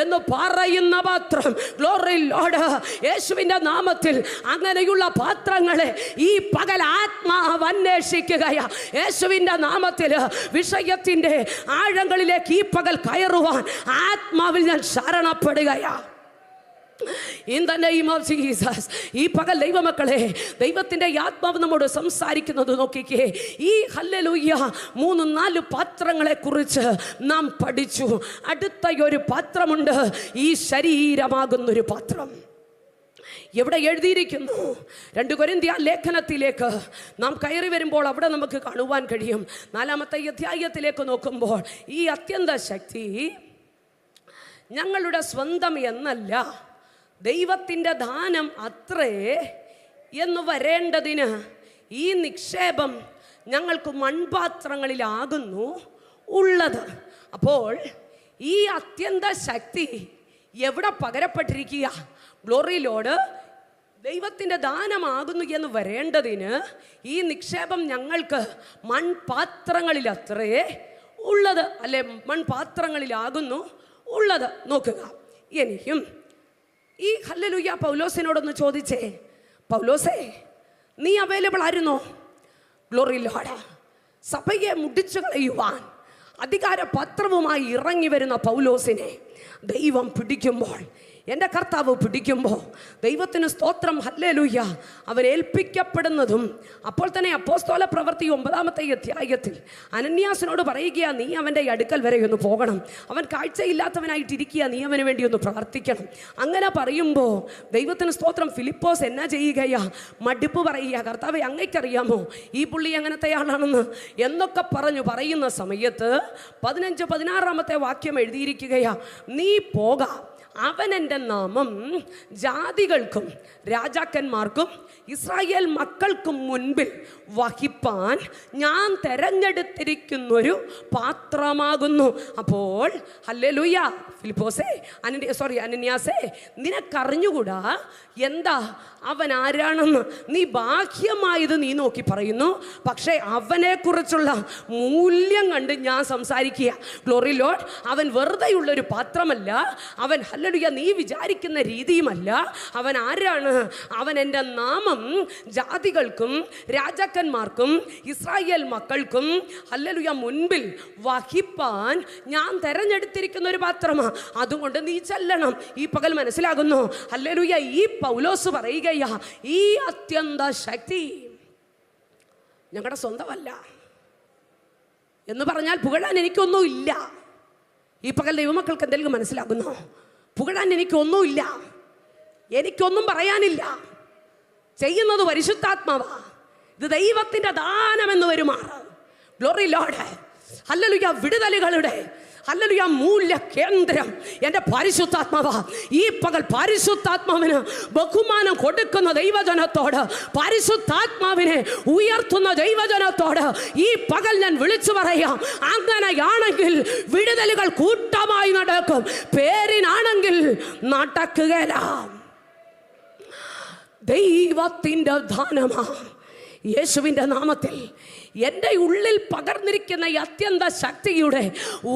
എന്ന് പറയുന്ന പാത്രം. Glory Lord. യേശുവിന്റെ നാമത്തിൽ അങ്ങനെയുള്ള പാത്രങ്ങളെ ഈ പകൽ ആത്മാവ് അന്വേഷിക്കുകയാ. യേശുവിന്റെ നാമത്തിൽ വിഷയത്തിന്റെ ആഴങ്ങളിലേക്ക് ഈ പകൽ കയറുവാൻ ആത്മാവിൽ ഞാൻ ശരണപ്പെടുകയാ. In the name of Jesus. ഈ പകൽ ദൈവമക്കളെ, ദൈവത്തിൻ്റെ ആത്മാവ് നമ്മോട് സംസാരിക്കുന്നത് നോക്കിക്കേ. ഈ ഹല്ലേലൂയ 3-4 പാത്രങ്ങളെ കുറിച്ച് നാം പഠിച്ചു. അടുത്ത ഒരു പാത്രമുണ്ട്, ഈ ശരീരമാകുന്നൊരു പാത്രം. എവിടെ എഴുതിയിരിക്കുന്നു? 2 കൊരിന്ത്യർ ലേഖനത്തിലേക്ക് നാം കയറി വരുമ്പോൾ അവിടെ നമുക്ക് കാണുവാൻ കഴിയും. 4-ാമത്തെ അധ്യായത്തിലേക്ക് നോക്കുമ്പോൾ ഈ അത്യന്ത ശക്തി ഞങ്ങളുടെ സ്വന്തം എന്നല്ല, ദൈവത്തിൻ്റെ ദാനം അത്രേ എന്ന് വരേണ്ടതിന് ഈ നിക്ഷേപം ഞങ്ങൾക്ക് മൺപാത്രങ്ങളിലാകുന്നു ഉള്ളത്. അപ്പോൾ ഈ അത്യന്ത ശക്തി എവിടെ പകരപ്പെട്ടിരിക്കുക? ഗ്ലോറി ലോർഡ് ദൈവത്തിൻ്റെ ദാനമാകുന്നു എന്ന് വരേണ്ടതിന് ഈ നിക്ഷേപം ഞങ്ങൾക്ക് മൺപാത്രങ്ങളിലത്രേ ഉള്ളത്, അല്ലെ മൺപാത്രങ്ങളിലാകുന്നു ഉള്ളത്. നോക്കുക, എനിക്കും ഈ ഹല്ലേലൂയ പൗലോസിനോടൊന്ന് ചോദിച്ചേ, പൗലോസേ നീ അവൈലബിൾ ആയിരുന്നോ? ഗ്ലോറി ലോർഡ് സഭയെ മുടിച്ചു കളയുവാൻ അധികാരപത്രവുമായി ഇറങ്ങി വരുന്ന പൗലോസിനെ ദൈവം പിടിക്കുമ്പോൾ, എൻ്റെ കർത്താവ് പിടിക്കുമ്പോൾ ദൈവത്തിന് സ്തോത്രം, ഹല്ലേലൂയ, അവൻ ഏൽപ്പിക്കപ്പെടുന്നതും അപ്പോൾ തന്നെ അപ്പോസ്തല പ്രവൃത്തി 9-ാമത്തെ അധ്യായത്തിൽ അനന്യാസിനോട് പറയുക, നീ അവൻ്റെ അടുക്കൽ വരെ ഒന്ന് പോകണം, അവൻ കാഴ്ചയില്ലാത്തവനായിട്ടിരിക്കുക, നീ അവന് വേണ്ടി ഒന്ന് പ്രാർത്ഥിക്കണം. അങ്ങനെ പറയുമ്പോൾ ദൈവത്തിന് സ്തോത്രം, ഫിലിപ്പോസ് എന്നാ ചെയ്യുകയാ? മടുപ്പ് പറയുക, കർത്താവെ അങ്ങയ്ക്കറിയാമോ ഈ പുള്ളി എങ്ങനത്തെയാളാണെന്ന് എന്നൊക്കെ പറയുന്ന സമയത്ത് 15-16 വാക്യം എഴുതിയിരിക്കുകയാ, നീ പോകാം, അവൻ എൻ്റെ നാമം ജാതികൾക്കും രാജാക്കന്മാർക്കും ഇസ്രായേൽ മക്കൾക്കും മുൻപിൽ വഹിപ്പാൻ ഞാൻ തെരഞ്ഞെടുത്തിരിക്കുന്നൊരു പാത്രമാകുന്നു. അപ്പോൾ ഹല്ലേലൂയ ഫിലിപ്പോസേ, അനന്യാസേ, നിനക്കറിഞ്ഞുകൂടാ എന്താ അവൻ ആരാണെന്ന്. നീ ബാഹ്യമായത് നീ നോക്കി പറയുന്നു, പക്ഷേ അവനെക്കുറിച്ചുള്ള മൂല്യം കണ്ട് ഞാൻ സംസാരിക്കുക. ഗ്ലോറി ലോർഡ്, അവൻ വെറുതെയുള്ളൊരു പാത്രമല്ല, അവൻ ഹല്ലേലൂയ നീ വിചാരിക്കുന്ന രീതിയുമല്ല. അവൻ ആരാണ്? അവൻ എൻ്റെ നാമം ജാതികൾക്കും രാജാക്കന്മാർക്കും ഇസ്രായേൽ മക്കൾക്കും ഹല്ലേലൂയ മുൻപിൽ വഹിപ്പാൻ ഞാൻ തെരഞ്ഞെടുത്തിരിക്കുന്ന ഒരു പാത്രമാണ്. അതുകൊണ്ട് നീ ചെല്ലണം. ഈ പകൽ മനസ്സിലാകുന്നു, ഹല്ലേലൂയ, ഈ പൗലോസ് പറയുകയാ, ഈ അത്യന്ത ശക്തി ഞങ്ങളുടെ സ്വന്തമല്ല എന്ന് പറഞ്ഞാൽ പുകഴാൻ എനിക്കൊന്നുമില്ല. ഈ പകൽ ദൈവമക്കൾക്ക് എന്തെങ്കിലും മനസ്സിലാകുന്നോ? പുകഴാൻ എനിക്കൊന്നുമില്ല, എനിക്കൊന്നും പറയാനില്ല. ചെയ്യുന്നത് പരിശുദ്ധാത്മാവാ. ഇത് ദൈവത്തിൻ്റെ ദാനമെന്ന് വരുമാറ്. ഗ്ലോറി ലോർഡ്, ഹല്ലേലൂയ, വിടുതലുകളുടെ ഹല്ലേലൂയ മൂല്യ കേന്ദ്രം എൻ്റെ പരിശുദ്ധാത്മാവാ. ഈ പകൽ പരിശുദ്ധാത്മാവിന് ബഹുമാനം കൊടുക്കുന്ന ദൈവജനത്തോട്, പരിശുദ്ധാത്മാവിനെ ഉയർത്തുന്ന ദൈവജനത്തോട് ഈ പകൽ ഞാൻ വിളിച്ചു പറയാം, അങ്ങനെയാണെങ്കിൽ വിടുതലുകൾ കൂട്ടമായി നടക്കും, പേരിനാണെങ്കിൽ നടക്കുകയില്ല. ദൈവത്തിൻ്റെ ദാനമാ യേശുവിൻ്റെ നാമത്തിൽ എൻ്റെ ഉള്ളിൽ പകർന്നിരിക്കുന്ന ഈ അത്യന്ത ശക്തിയുടെ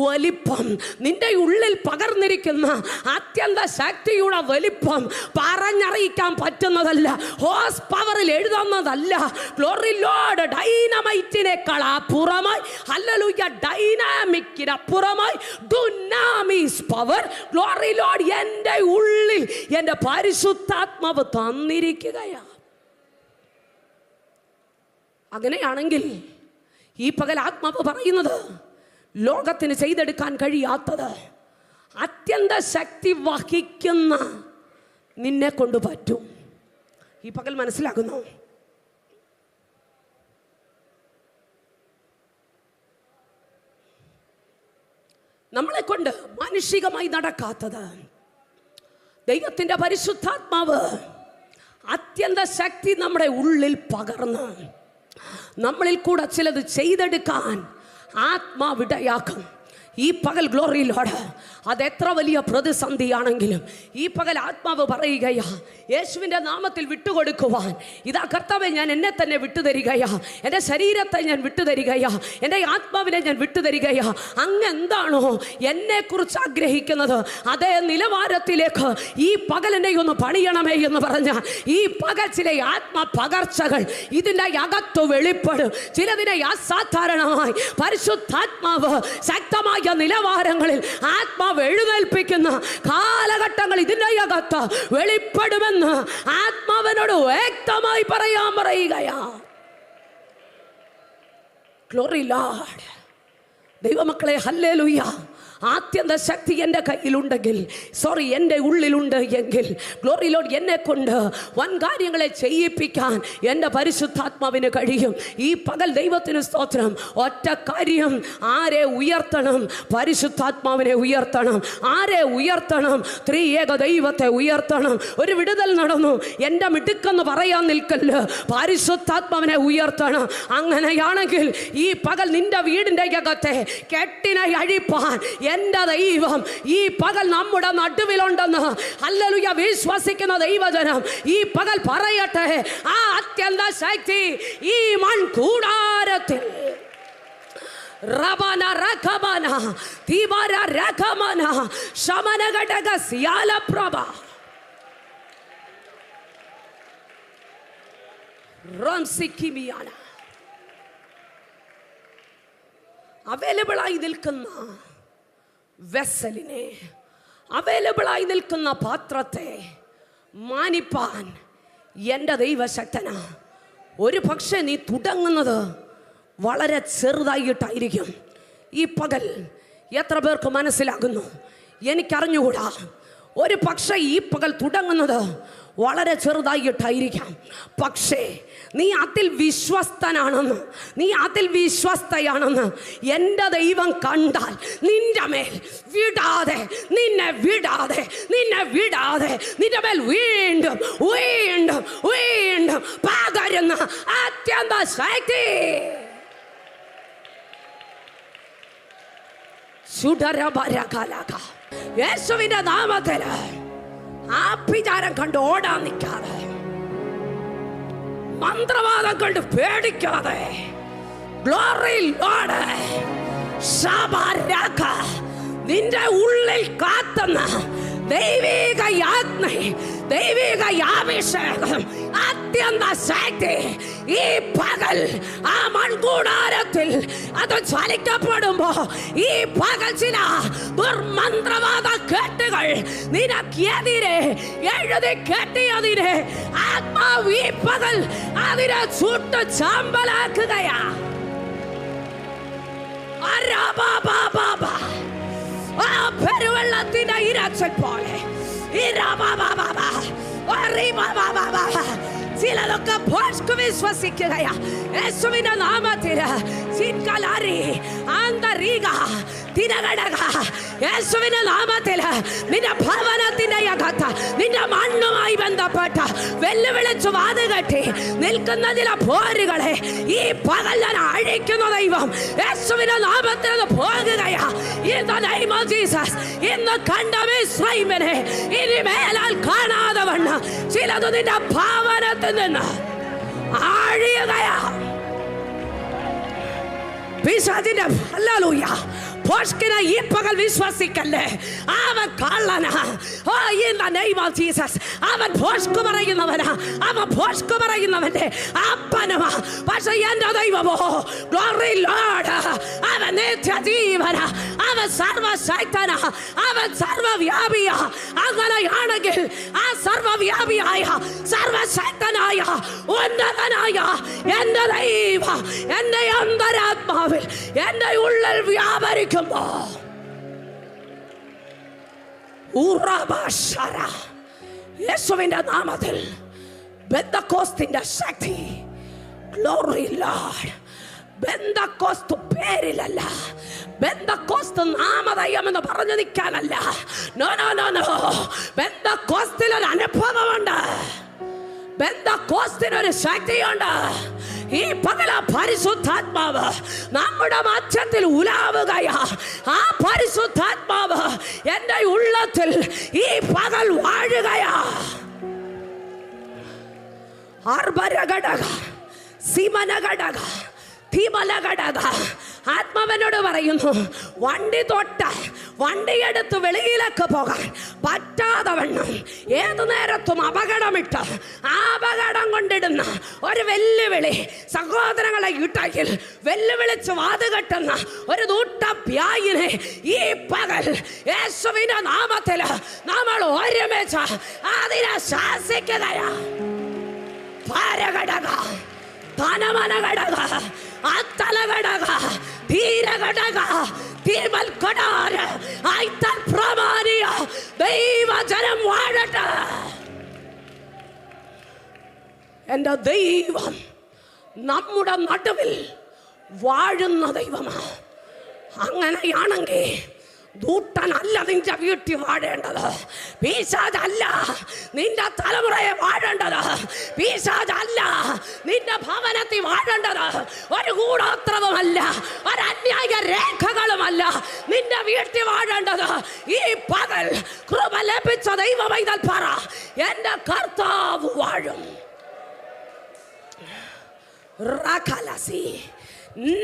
വലിപ്പം, നിന്റെ ഉള്ളിൽ പകർന്നിരിക്കുന്ന അത്യന്ത ശക്തിയുടെ വലിപ്പം പറഞ്ഞറിയിക്കാൻ പറ്റുന്നതല്ല, ഹോസ് പവറിൽ എഴുതുന്നതല്ല. ഗ്ലോറി ലോർഡ്, ഡൈനമൈറ്റിനേക്കാൾ അപ്പുറമായി, ഹല്ലേലൂയ, ഡൈനാമിക്കിനപ്പുറമായി ഡുനാമിസ് പവർ, ഗ്ലോറി ലോർഡ്, എൻ്റെ ഉള്ളിൽ എൻ്റെ പരിശുദ്ധാത്മാവ് തന്നിരിക്കുകയാണ്. അങ്ങനെയാണെങ്കിൽ ഈ പകൽ ആത്മാവ് പറയുന്നത്, ലോകത്തിന് ചെയ്തെടുക്കാൻ കഴിയാത്തത് അത്യന്ത ശക്തി വഹിക്കുന്ന നിന്നെ കൊണ്ട് പറ്റും. ഈ പകൽ മനസ്സിലാകുന്നു? നമ്മളെ കൊണ്ട് മാനുഷികമായി നടക്കാത്തത് ദൈവത്തിൻ്റെ പരിശുദ്ധാത്മാവ് അത്യന്ത ശക്തി നമ്മുടെ ഉള്ളിൽ പകർന്ന് നമ്മളിൽ കൂടെ ചിലത് ചെയ്തെടുക്കാൻ ആത്മാവിടയാക്കും. ഈ പകൽ ഗ്ലോറി ലോർഡ്, അതെത്ര വലിയ പ്രതിസന്ധിയാണെങ്കിലും ഈ പകൽ ആത്മാവ് പറയുകയാ, യേശുവിൻ്റെ നാമത്തിൽ വിട്ടുകൊടുക്കുവാൻ, ഇതാ കർത്താവേ, ഞാൻ എന്നെ തന്നെ വിട്ടുതരികയാ, എൻ്റെ ശരീരത്തെ ഞാൻ വിട്ടുതരികയാ, എൻ്റെ ആത്മാവിനെ ഞാൻ വിട്ടുതരികയാ. അങ്ങ് എന്താണോ എന്നെക്കുറിച്ച് ആഗ്രഹിക്കുന്നത് അതേ നിലവാരത്തിലേക്ക് ഈ പകൽ എന്നെ ഒന്ന് പണിയണമേ എന്ന് പറഞ്ഞാൽ ഈ പകൽ ചില ആത്മ പകർച്ചകൾ ഇതിൻ്റെ അകത്ത് വെളിപ്പെടും. ചിലതിനെ അസാധാരണമായി പരിശുദ്ധാത്മാവ് ശക്തമായ നിലവാരങ്ങളിൽ ആത്മാവ് എഴുന്നേൽപ്പിക്കുന്ന കാലഘട്ടങ്ങൾ ഇതിൻ്റെ അകത്ത് വെളിപ്പെടുമെന്ന് ആത്മാവിനോട് വ്യക്തമായി പറയുകയാ. ഗ്ലോറി ലോർഡ്, ദൈവമക്കളെ, ഹല്ലേലൂയ, ആത്യന്ത ശക്തി എൻ്റെ കയ്യിലുണ്ടെങ്കിൽ, എൻ്റെ ഉള്ളിലുണ്ട് എങ്കിൽ, ഗ്ലോറി ലോർഡ്, എന്നെ കൊണ്ട് വൻ കാര്യങ്ങളെ ചെയ്യിപ്പിക്കാൻ എൻ്റെ പരിശുദ്ധാത്മാവിന് കഴിയും. ഈ പകൽ ദൈവത്തിന് സ്തോത്രം. ഒറ്റ കാര്യം, ആരെ ഉയർത്തണം? പരിശുദ്ധാത്മാവിനെ ഉയർത്തണം. ആരെ ഉയർത്തണം? ത്രിയേക ദൈവത്തെ ഉയർത്തണം. ഒരു വിടുതൽ നടന്നു, എൻ്റെ മിടുക്കെന്ന് പറയാൻ നിൽക്കല്ല, പരിശുദ്ധാത്മാവിനെ ഉയർത്തണം. അങ്ങനെയാണെങ്കിൽ ഈ പകൽ നിന്റെ വീടിൻ്റെ അകത്തെ കെട്ടിനെ അഴിപ്പാൻ എൻ്റെ ദൈവം ഈ പകൽ നമ്മുടെ നടുവിലുണ്ടെന്ന് ഹല്ലേലൂയ വിശ്വസിക്കുന്ന ദൈവജനം ഈ പകൽ പറയട്ടെ. ആ അത്യന്ത ശക്തി ഈ മൺകൂടാരത്തിൽ റബന രഖമന തീബര രഖമന ശമന ഘടക സിയാല പ്രഭ റംസിക്കിമിയാന അവൈലബിളായി നിൽക്കുന്ന വെസലിനെ, അവൈലബിളായി നിൽക്കുന്ന പാത്രത്തെ മാനിപ്പാൻ എൻ്റെ ദൈവശക്തന. ഒരു പക്ഷേ നീ തുടങ്ങുന്നത് വളരെ ചെറുതായിട്ടായിരിക്കും. ഈ പകൽ എത്ര പേർക്ക് മനസ്സിലാകുന്നു എനിക്കറിഞ്ഞുകൂടാ. ഒരു പക്ഷേ ഈ പകൽ തുടങ്ങുന്നത് വളരെ ചെറുതായിട്ടായിരിക്കാം. പക്ഷേ നീ അതിൽ വിശ്വസ്തനാണെന്ന്, നീ അതിൽ വിശ്വസ്തയാണെന്ന് എൻ്റെ ദൈവം കണ്ടാൽ നിന്റെ മേൽ വിടാതെ, നിന്നെ വിടാതെ, നിന്നെ വിടാതെ നിന്റെ മേൽ വീണ്ടും വീണ്ടും വീണ്ടും പകരുന്ന അത്യന്ത ശക്തി യേശുവിന്റെ നാമത്തില് ആ വിചാരം കണ്ട് ഓടാൻ നിൽക്കാതെ, മന്ത്രവാദം കണ്ട് പേടിക്കാതെ, ഗ്ലോറി ലോർഡ് ശബരക നിന്റെ ഉള്ളിൽ കാത്തുന്ന ദൈവിക യാജ്ഞ, ദൈവിക അഭിഷേകം, അത്യന്ത ശക്തി ഈ പകൽ ആ മൺകൂടാരത്തിൽ അത് ചലിക്കപ്പെടുമ്പോ ഈ പകൽ ചില ദുർമന്ത്രവാദ കെട്ടുകൾ നിനക്കെതിരെ എഴുതി കെട്ടിയതിനെ ആത്മാവ് ഈ പകൽ അതിനെ ചുട്ട് ചാമ്പലാക്കുകയാ. ആ പെരുവെള്ളത്തിന്റെ ഇരച്ചൽ പോലെ ചിലതൊക്കെ വിശ്വസിക്കുകയാ. യേശുവിന്റെ നാമത്തിൽ യേശുവിന്റെ നാമത്തിൽ നിന്റെ ഭവനത്തിന്റെ അകത്ത് നിന്റെ മണ്ണുമായി ബന്ധപ്പെട്ട വെല്ലുവിളിച്ചു വാതുകെട്ടി നിൽക്കുന്ന ചില പോരുകളെ ഈ പകൽ ഞാൻ അഴിക്കുന്ന ദൈവം യേശുവിന്റെ നാമത്തിൽ പോകുകയാ. In the name of Jesus, ഇന്ന് കണ്ട മിസ്രയീമിനെ ഇനി മേലാൽ കാണാതെ വണ്ണം ചിലത് നിന്റെ ഭവനത്തിൽ നിന്ന് അഴിയുകയാ. പിശാചിന്റെ ഹല്ലേലൂയ ഭോഷ്കിനെ ഈ പകൽ വിശ്വസിക്കല്ലേ. അവൻ കള്ളനാ. In the name of Jesus, അവൻ ഭോഷ്കു പറയുന്നവനാ. അവൻ ഭോഷ്കു പറയുന്നവന്റെ അപ്പനുമാ. പക്ഷെ എന്റെ ദൈവമോ, ഗ്ലോറി ലോർഡ്, അവൻ നിത്യജീവനാ. അവൻ സർവശക്തനാ. അവൻ സർവവ്യാപിയാ. അങ്ങനെയാണെങ്കിൽ ആ സർവവ്യാപിയായ സർവശക്തനായ ഉന്നതനായ എന്റെ ദൈവം എന്റെ അന്തരാത്മാവിൽ എന്റെ ഉള്ളിൽ വ്യാപരിക്കും. യേശുവിന്റെ നാമത്തിൽ പെന്തക്കോസ്തിന്റെ ശക്തി, ഗ്ലോറി ലോർഡ്, പെന്തക്കോസ്ത് പേരിലല്ല, പെന്തക്കോസ്ത് നാമധേയം എന്ന് പറഞ്ഞു നിൽക്കാനല്ല. നോ നോ നോ നോ, പെന്തക്കോസ്തിൽ ഒരു അനുഭവമുണ്ട്, പെന്തക്കോസ്തിനൊരു ശക്തിയുണ്ട്. ഈ പകല പരിശുദ്ധാത്മാവ് നമ്മുടെ മധ്യത്തിൽ ഉലാവുകയാ. ആ പരിശുദ്ധാത്മാവ് എൻ്റെ ഉള്ളത്തിൽ ഈ പകൽ വാഴുകയാ. ആർബരഘടക സിമനഘടക ധീമലഘടക ആത്മാവനോട് പറയുന്നു, വണ്ടി തൊട്ട് വണ്ടിയെടുത്ത് വെളിയിലേക്ക് പോകാൻ പറ്റാതെ വണ്ണം ഏതു നേരത്തും അപകടമിട്ട് അപകടം കൊണ്ടിടുന്ന ഒരു വെല്ലുവിളി സഹോദരങ്ങളെ ഇടയിൽ വെല്ലുവിളിച്ച് വാതുകെട്ടുന്ന ഒരു ദൂട്ടഭ്യായിനെ ഈ പകൽ യേശുവിന്റെ നാമത്തിൽ നമ്മൾ ഒരുമിച്ച് അതിനെ ശാസിക്കുകയാ. ഭാരഘടക ധനമനഘടക അത്തലഘടക ധീരഘടക ദൈവജനം വാഴട്ടെ. എൻ്റെ ദൈവം നമ്മുടെ നടുവിൽ വാഴുന്ന ദൈവമാണ്. അങ്ങനെയാണെങ്കിൽ ദൂട്ടനല്ല നിന്റെ വീട്ടിൽ വാഴേണ്ടത്, പിശാചല്ല നിന്റെ തലമുറയെ വാഴേണ്ടത്, പിശാചല്ല നിന്റെ ഭവനത്തിൽ വാഴേണ്ടത്, ഒരു കൂടോത്രവുമല്ല, ഒരു അന്യായ രേഖകളുമല്ല നിന്റെ വീട്ടിൽ വാഴേണ്ടത്. ഈ പകൽ കൃപ ലഭിച്ച ദൈവമൈതൽ പറ, എൻ്റെ കർത്താവ് വാഴും. റകലസി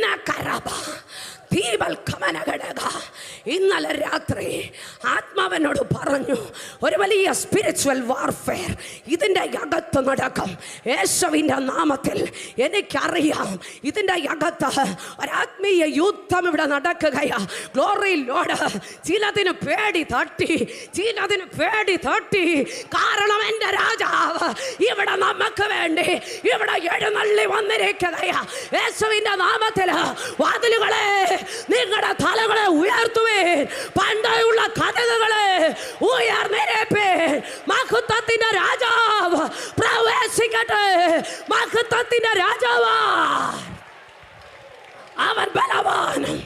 നകരബ ഇന്നലെ രാത്രി ആത്മാവനോട് പറഞ്ഞു, ഒരു വലിയ സ്പിരിച്വൽ വാർഫെയർ ഇതിൻ്റെ അകത്ത് നടക്കും. യേശുവിൻ്റെ നാമത്തിൽ എനിക്കറിയാം ഇതിൻ്റെ അകത്ത് ഒരാത്മീയ യുദ്ധം ഇവിടെ നടക്കുകയാ. Glory Lord. ചിലതിന് പേടി തട്ടി, കാരണം എൻ്റെ രാജാവ് ഇവിടെ നമുക്ക് വേണ്ടി ഇവിടെ എഴുന്നള്ളി വന്നിരിക്കുകയാ. യേശുവിൻ്റെ നാമത്തിൽ വാതിലുകളെ, നിങ്ങളുടെ തലകളെ ഉയർത്തുവേ, പണ്ടുള്ള കഥകളെ ഉയർന്നിരപ്പേ. മഹത്വത്തിന്റെ രാജാവ് പ്രവേശിക്കട്ടെ. മഹത്വത്തിന്റെ രാജാവ് അവൻ ബലവാനും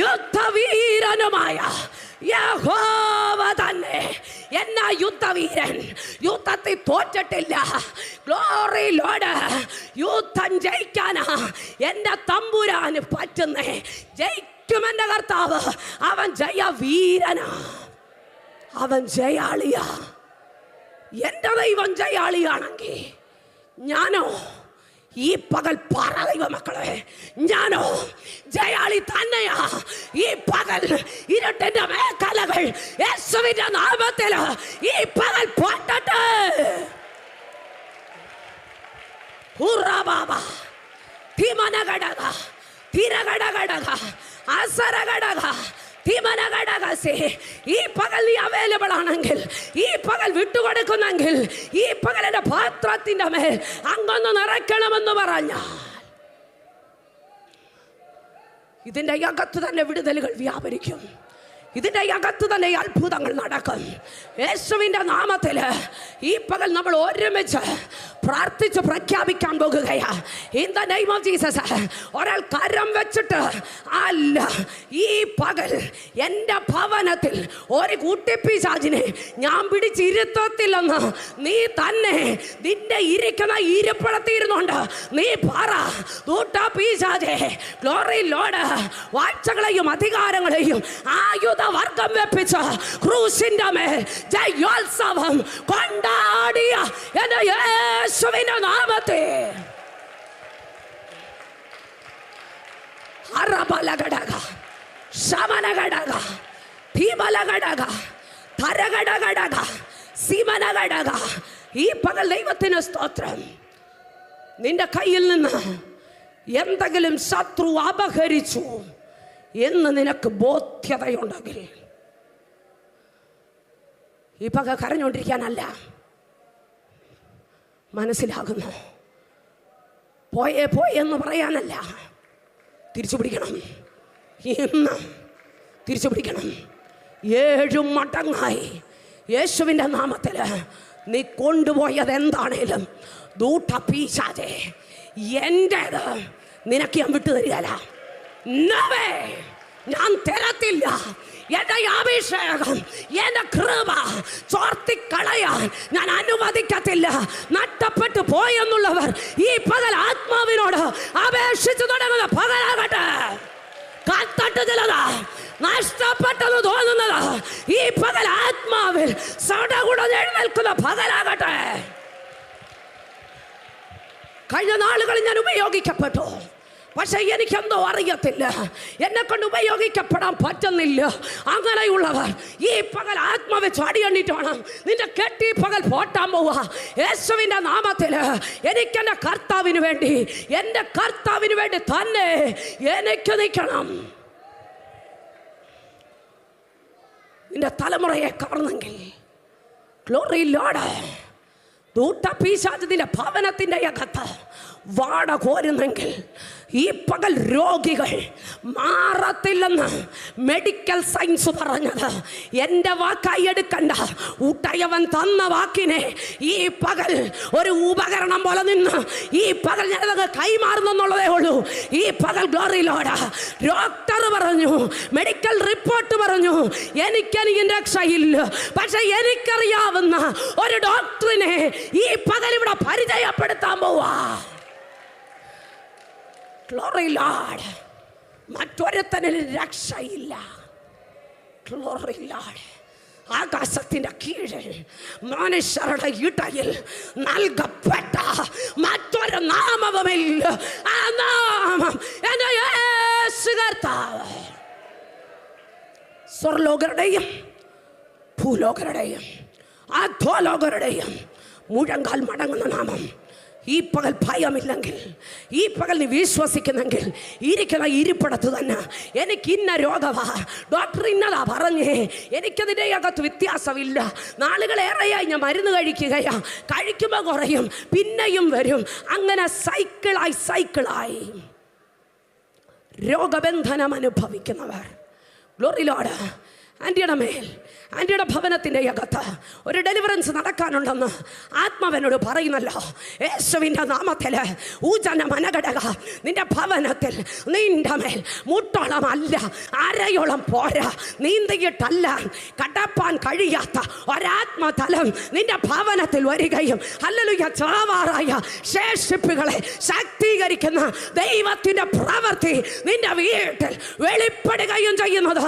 യുദ്ധവീരനുമായ യഹോവ തന്നെ. എന്നാ യുദ്ധവീരൻ യുദ്ധത്തിൽ തോറ്റിട്ടില്ല. Glory Lord. യുദ്ധം ജയിക്കാനാ എൻ്റെ തമ്പുരാന് പറ്റുന്നേ. ജയിക്കുമെൻ്റെ കർത്താവ്. അവൻ ജയവീരനാ, അവൻ ജയാളിയാ. എൻ്റെ ദൈവം ജയാളിയാണെങ്കിൽ ഞാനോ ഈ പകൽ പറ ദൈവമക്കളെ, ഞാനോ ജയാളി തന്നെയാ. ഈ പകൽ ഇരുട്ടിന്റെ മേഖലകൾ യേശുവിന്റെ നാമത്തിൽ ഈ പകൽ പൊട്ടട്ടെ. ഹുറബാബ തിമനഗടക തിരഗടഗടക അസരഗടക തിമനഗടകസേ. ഈ പകൽ നീ അവൈലബിൾ ആണെങ്കിൽ, ഈ പകൽ വിട്ടുകൊടുക്കുന്നെങ്കിൽ, ഈ പകൽ എൻ്റെ പാത്രത്തിൻ്റെ മേൽ അങ്ങൊന്ന് നിറയ്ക്കണമെന്ന് പറഞ്ഞാൽ ഇതിൻ്റെ അകത്ത് തന്നെ വിടുതലുകൾ വ്യാപരിക്കും. ഇതിൻ്റെ അകത്ത് തന്നെ അത്ഭുതങ്ങൾ നടക്കും. യേശുവിൻ്റെ നാമത്തിൽ ഈ പകൽ നമ്മൾ ഒരുമിച്ച് പ്രാർത്ഥിച്ച് പ്രഖ്യാപിക്കാൻ പോകുകയാ. In the name of Jesus. ഒരാൾ കരം വെച്ചിട്ട് അല്ല, ഈ പകൽ എൻ്റെ ഭവനത്തിൽ ഒരു കുട്ടിപ്പിശാചിനെ ഞാൻ പിടിച്ചിരുത്തത്തില്ലെന്ന് നീ തന്നെ നിന്റെ ഇരിക്കുന്ന ഇരിപ്പിടത്തിരുന്നുണ്ട് നീ പറ. ദൂട്ടപ്പിശാചേ, ഗ്ലോറി ലോർഡ്, വാഴ്ചകളെയും അധികാരങ്ങളെയും ആയുധവർഗം വെപ്പിച്ച് ക്രൂശിന്റെ മേൽ ജയോത്സവം കൊണ്ടാടിയ എൻ്റെ യേശുവിന്റെ നാമത്തിൽ അറബലഘടക ശമനഘടക ഭീമലഘടക തരഘടഘടക സിമനഘടക. ഈ പകൽ ദൈവത്തിന് സ്തോത്രം. നിന്റെ കയ്യിൽ നിന്ന് എന്തെങ്കിലും ശത്രു അപഹരിച്ചു എന്ന് നിനക്ക് ബോധ്യതയുണ്ടെങ്കിൽ ഈ പക കരഞ്ഞുകൊണ്ടിരിക്കാനല്ല, മനസ്സിലാകുന്നു. പോയെന്ന് പറയാനല്ല, തിരിച്ചു പിടിക്കണം. ഇന്ന് തിരിച്ചു പിടിക്കണം. 7 മടങ്ങായി യേശുവിൻ്റെ നാമത്തിൽ നീ കൊണ്ടുപോയത് എന്താണേലും ദൂട്ടപ്പിശാചേ, എൻ്റേത് നിനക്ക് ഞാൻ വിട്ടു തരികയില്ല. ഞാൻ തരത്തില്ല. എന്റെ അഭിഷേകം, എന്റെ കൃപ ചോർത്തിക്കളയാൻ ഞാൻ അനുവദിക്കത്തില്ല. നഷ്ടപ്പെട്ടു പോയെന്നുള്ളവർ ഈ പകൽ ആത്മാവിനോട് അപേക്ഷിച്ചു തുടങ്ങുന്ന പകലാകട്ടെ. കാത്തട്ട് ചിലത് നഷ്ടപ്പെട്ടെന്ന് തോന്നുന്നത് ഈ പകൽ ആത്മാവിൽ സടകുടഞ്ഞെഴുന്നേൽക്കുന്ന പകലാകട്ടെ. കഴിഞ്ഞ നാളുകളിൽ ഞാൻ ഉപയോഗിക്കപ്പെട്ടു, പക്ഷെ എനിക്കെന്തോ അറിയത്തില്ല, എന്നെ കൊണ്ട് ഉപയോഗിക്കപ്പെടാൻ പറ്റുന്നില്ല. അങ്ങനെയുള്ളവർ ഈ പകൽ ആത്മാവ് ചാടിയണ്ണിട്ട് വേണം നിന്റെ കെട്ടി പകൽ പോട്ടാൻ പോവുക. യേശുവിൻ്റെ നാമത്തിൽ എനിക്കെൻ്റെ കർത്താവിന് വേണ്ടി, എൻ്റെ കർത്താവിന് വേണ്ടി തന്നെ എനിക്ക് നിൽക്കണം. നിന്റെ തലമുറയെ കവർന്നെങ്കിൽ ഗ്ലോറി ലോർഡ്, ദൂട്ടപ്പിശാചിന്റെ ഭവനത്തിൻ്റെ അകത്ത് വാട കോരുന്നെങ്കിൽ ഈ പകൽ രോഗികൾ മാറത്തില്ലെന്ന് മെഡിക്കൽ സയൻസ് പറഞ്ഞത് എൻ്റെ വാക്കായി എടുക്കണ്ട. ഉടയവൻ തന്ന വാക്കിനെ ഈ പകൽ ഒരു ഉപകരണം പോലെ നിന്ന് ഈ പകൽ ഞാനത് കൈമാറുന്നുള്ളതേ ഉള്ളൂ. ഈ പകൽ ഗ്ലോറി ലോർഡ്. ഡോക്ടർ പറഞ്ഞു, മെഡിക്കൽ റിപ്പോർട്ട് പറഞ്ഞു, എനിക്കെനിക്ക് രക്ഷയില്ല. പക്ഷെ എനിക്കറിയാവുന്ന ഒരു ഡോക്ടറിനെ ഈ പകൽ ഇവിടെ പരിചയപ്പെടുത്താൻ പോവാ. Glory Lord. മറ്റൊരുത്തനിൽ രക്ഷയില്ല. Glory Lord. ആകാശത്തിന്റെ കീഴിൽ മനുഷ്യരുടെ ഇടയിൽ നൽകപ്പെട്ട മറ്റൊരു നാമവുമില്ല. ആ നാമം എൻ്റെ യേശു കർത്താവ്. സ്വർലോകരുടെയും ഭൂലോകരുടെയും അധോലോകരുടെയും മുഴങ്കാൽ മടങ്ങുന്ന നാമം. ഈ പകൽ ഭയമില്ലെങ്കിൽ, ഈ പകൽ നീ വിശ്വസിക്കുന്നെങ്കിൽ, ഇരിക്കുന്ന ഇരിപ്പിടത്ത് തന്നെ എനിക്ക് ഇന്ന രോഗമാ, ഡോക്ടർ ഇന്നതാ പറഞ്ഞേ, എനിക്കതിൻ്റെ അകത്ത് വ്യത്യാസമില്ല, നാളുകളേറെയായി ഞാൻ മരുന്ന് കഴിക്കുകയാ, കഴിക്കുമ്പോൾ കുറയും, പിന്നെയും വരും, അങ്ങനെ സൈക്കിളായി രോഗബന്ധനം അനുഭവിക്കുന്നവർ. Glory Lord. ആൻറ്റിയുടെ മേൽ, ആൻറ്റിയുടെ ഭവനത്തിൻ്റെ അകത്ത് ഒരു ഡെലിവറൻസ് നടക്കാനുണ്ടെന്ന് ആത്മാവനോട് പറയുന്നല്ലോ. യേശുവിൻ്റെ നാമത്തിൽ ഊജന മനഘടക നിന്റെ ഭവനത്തിൽ നിന്റെ മേൽ മുട്ടോളമല്ല, അരയോളം പോരാ, നീന്തിയിട്ടല്ല കടപ്പാൻ കഴിയാത്ത ഒരാത്മതലം നിന്റെ ഭവനത്തിൽ വരികയും ഹല്ലേലൂയ ചാവാറായ ശേഷിപ്പുകളെ ശാക്തീകരിക്കുന്ന ദൈവത്തിൻ്റെ പ്രവൃത്തി നിന്റെ വീട്ടിൽ വെളിപ്പെടുകയും ചെയ്യുന്നത്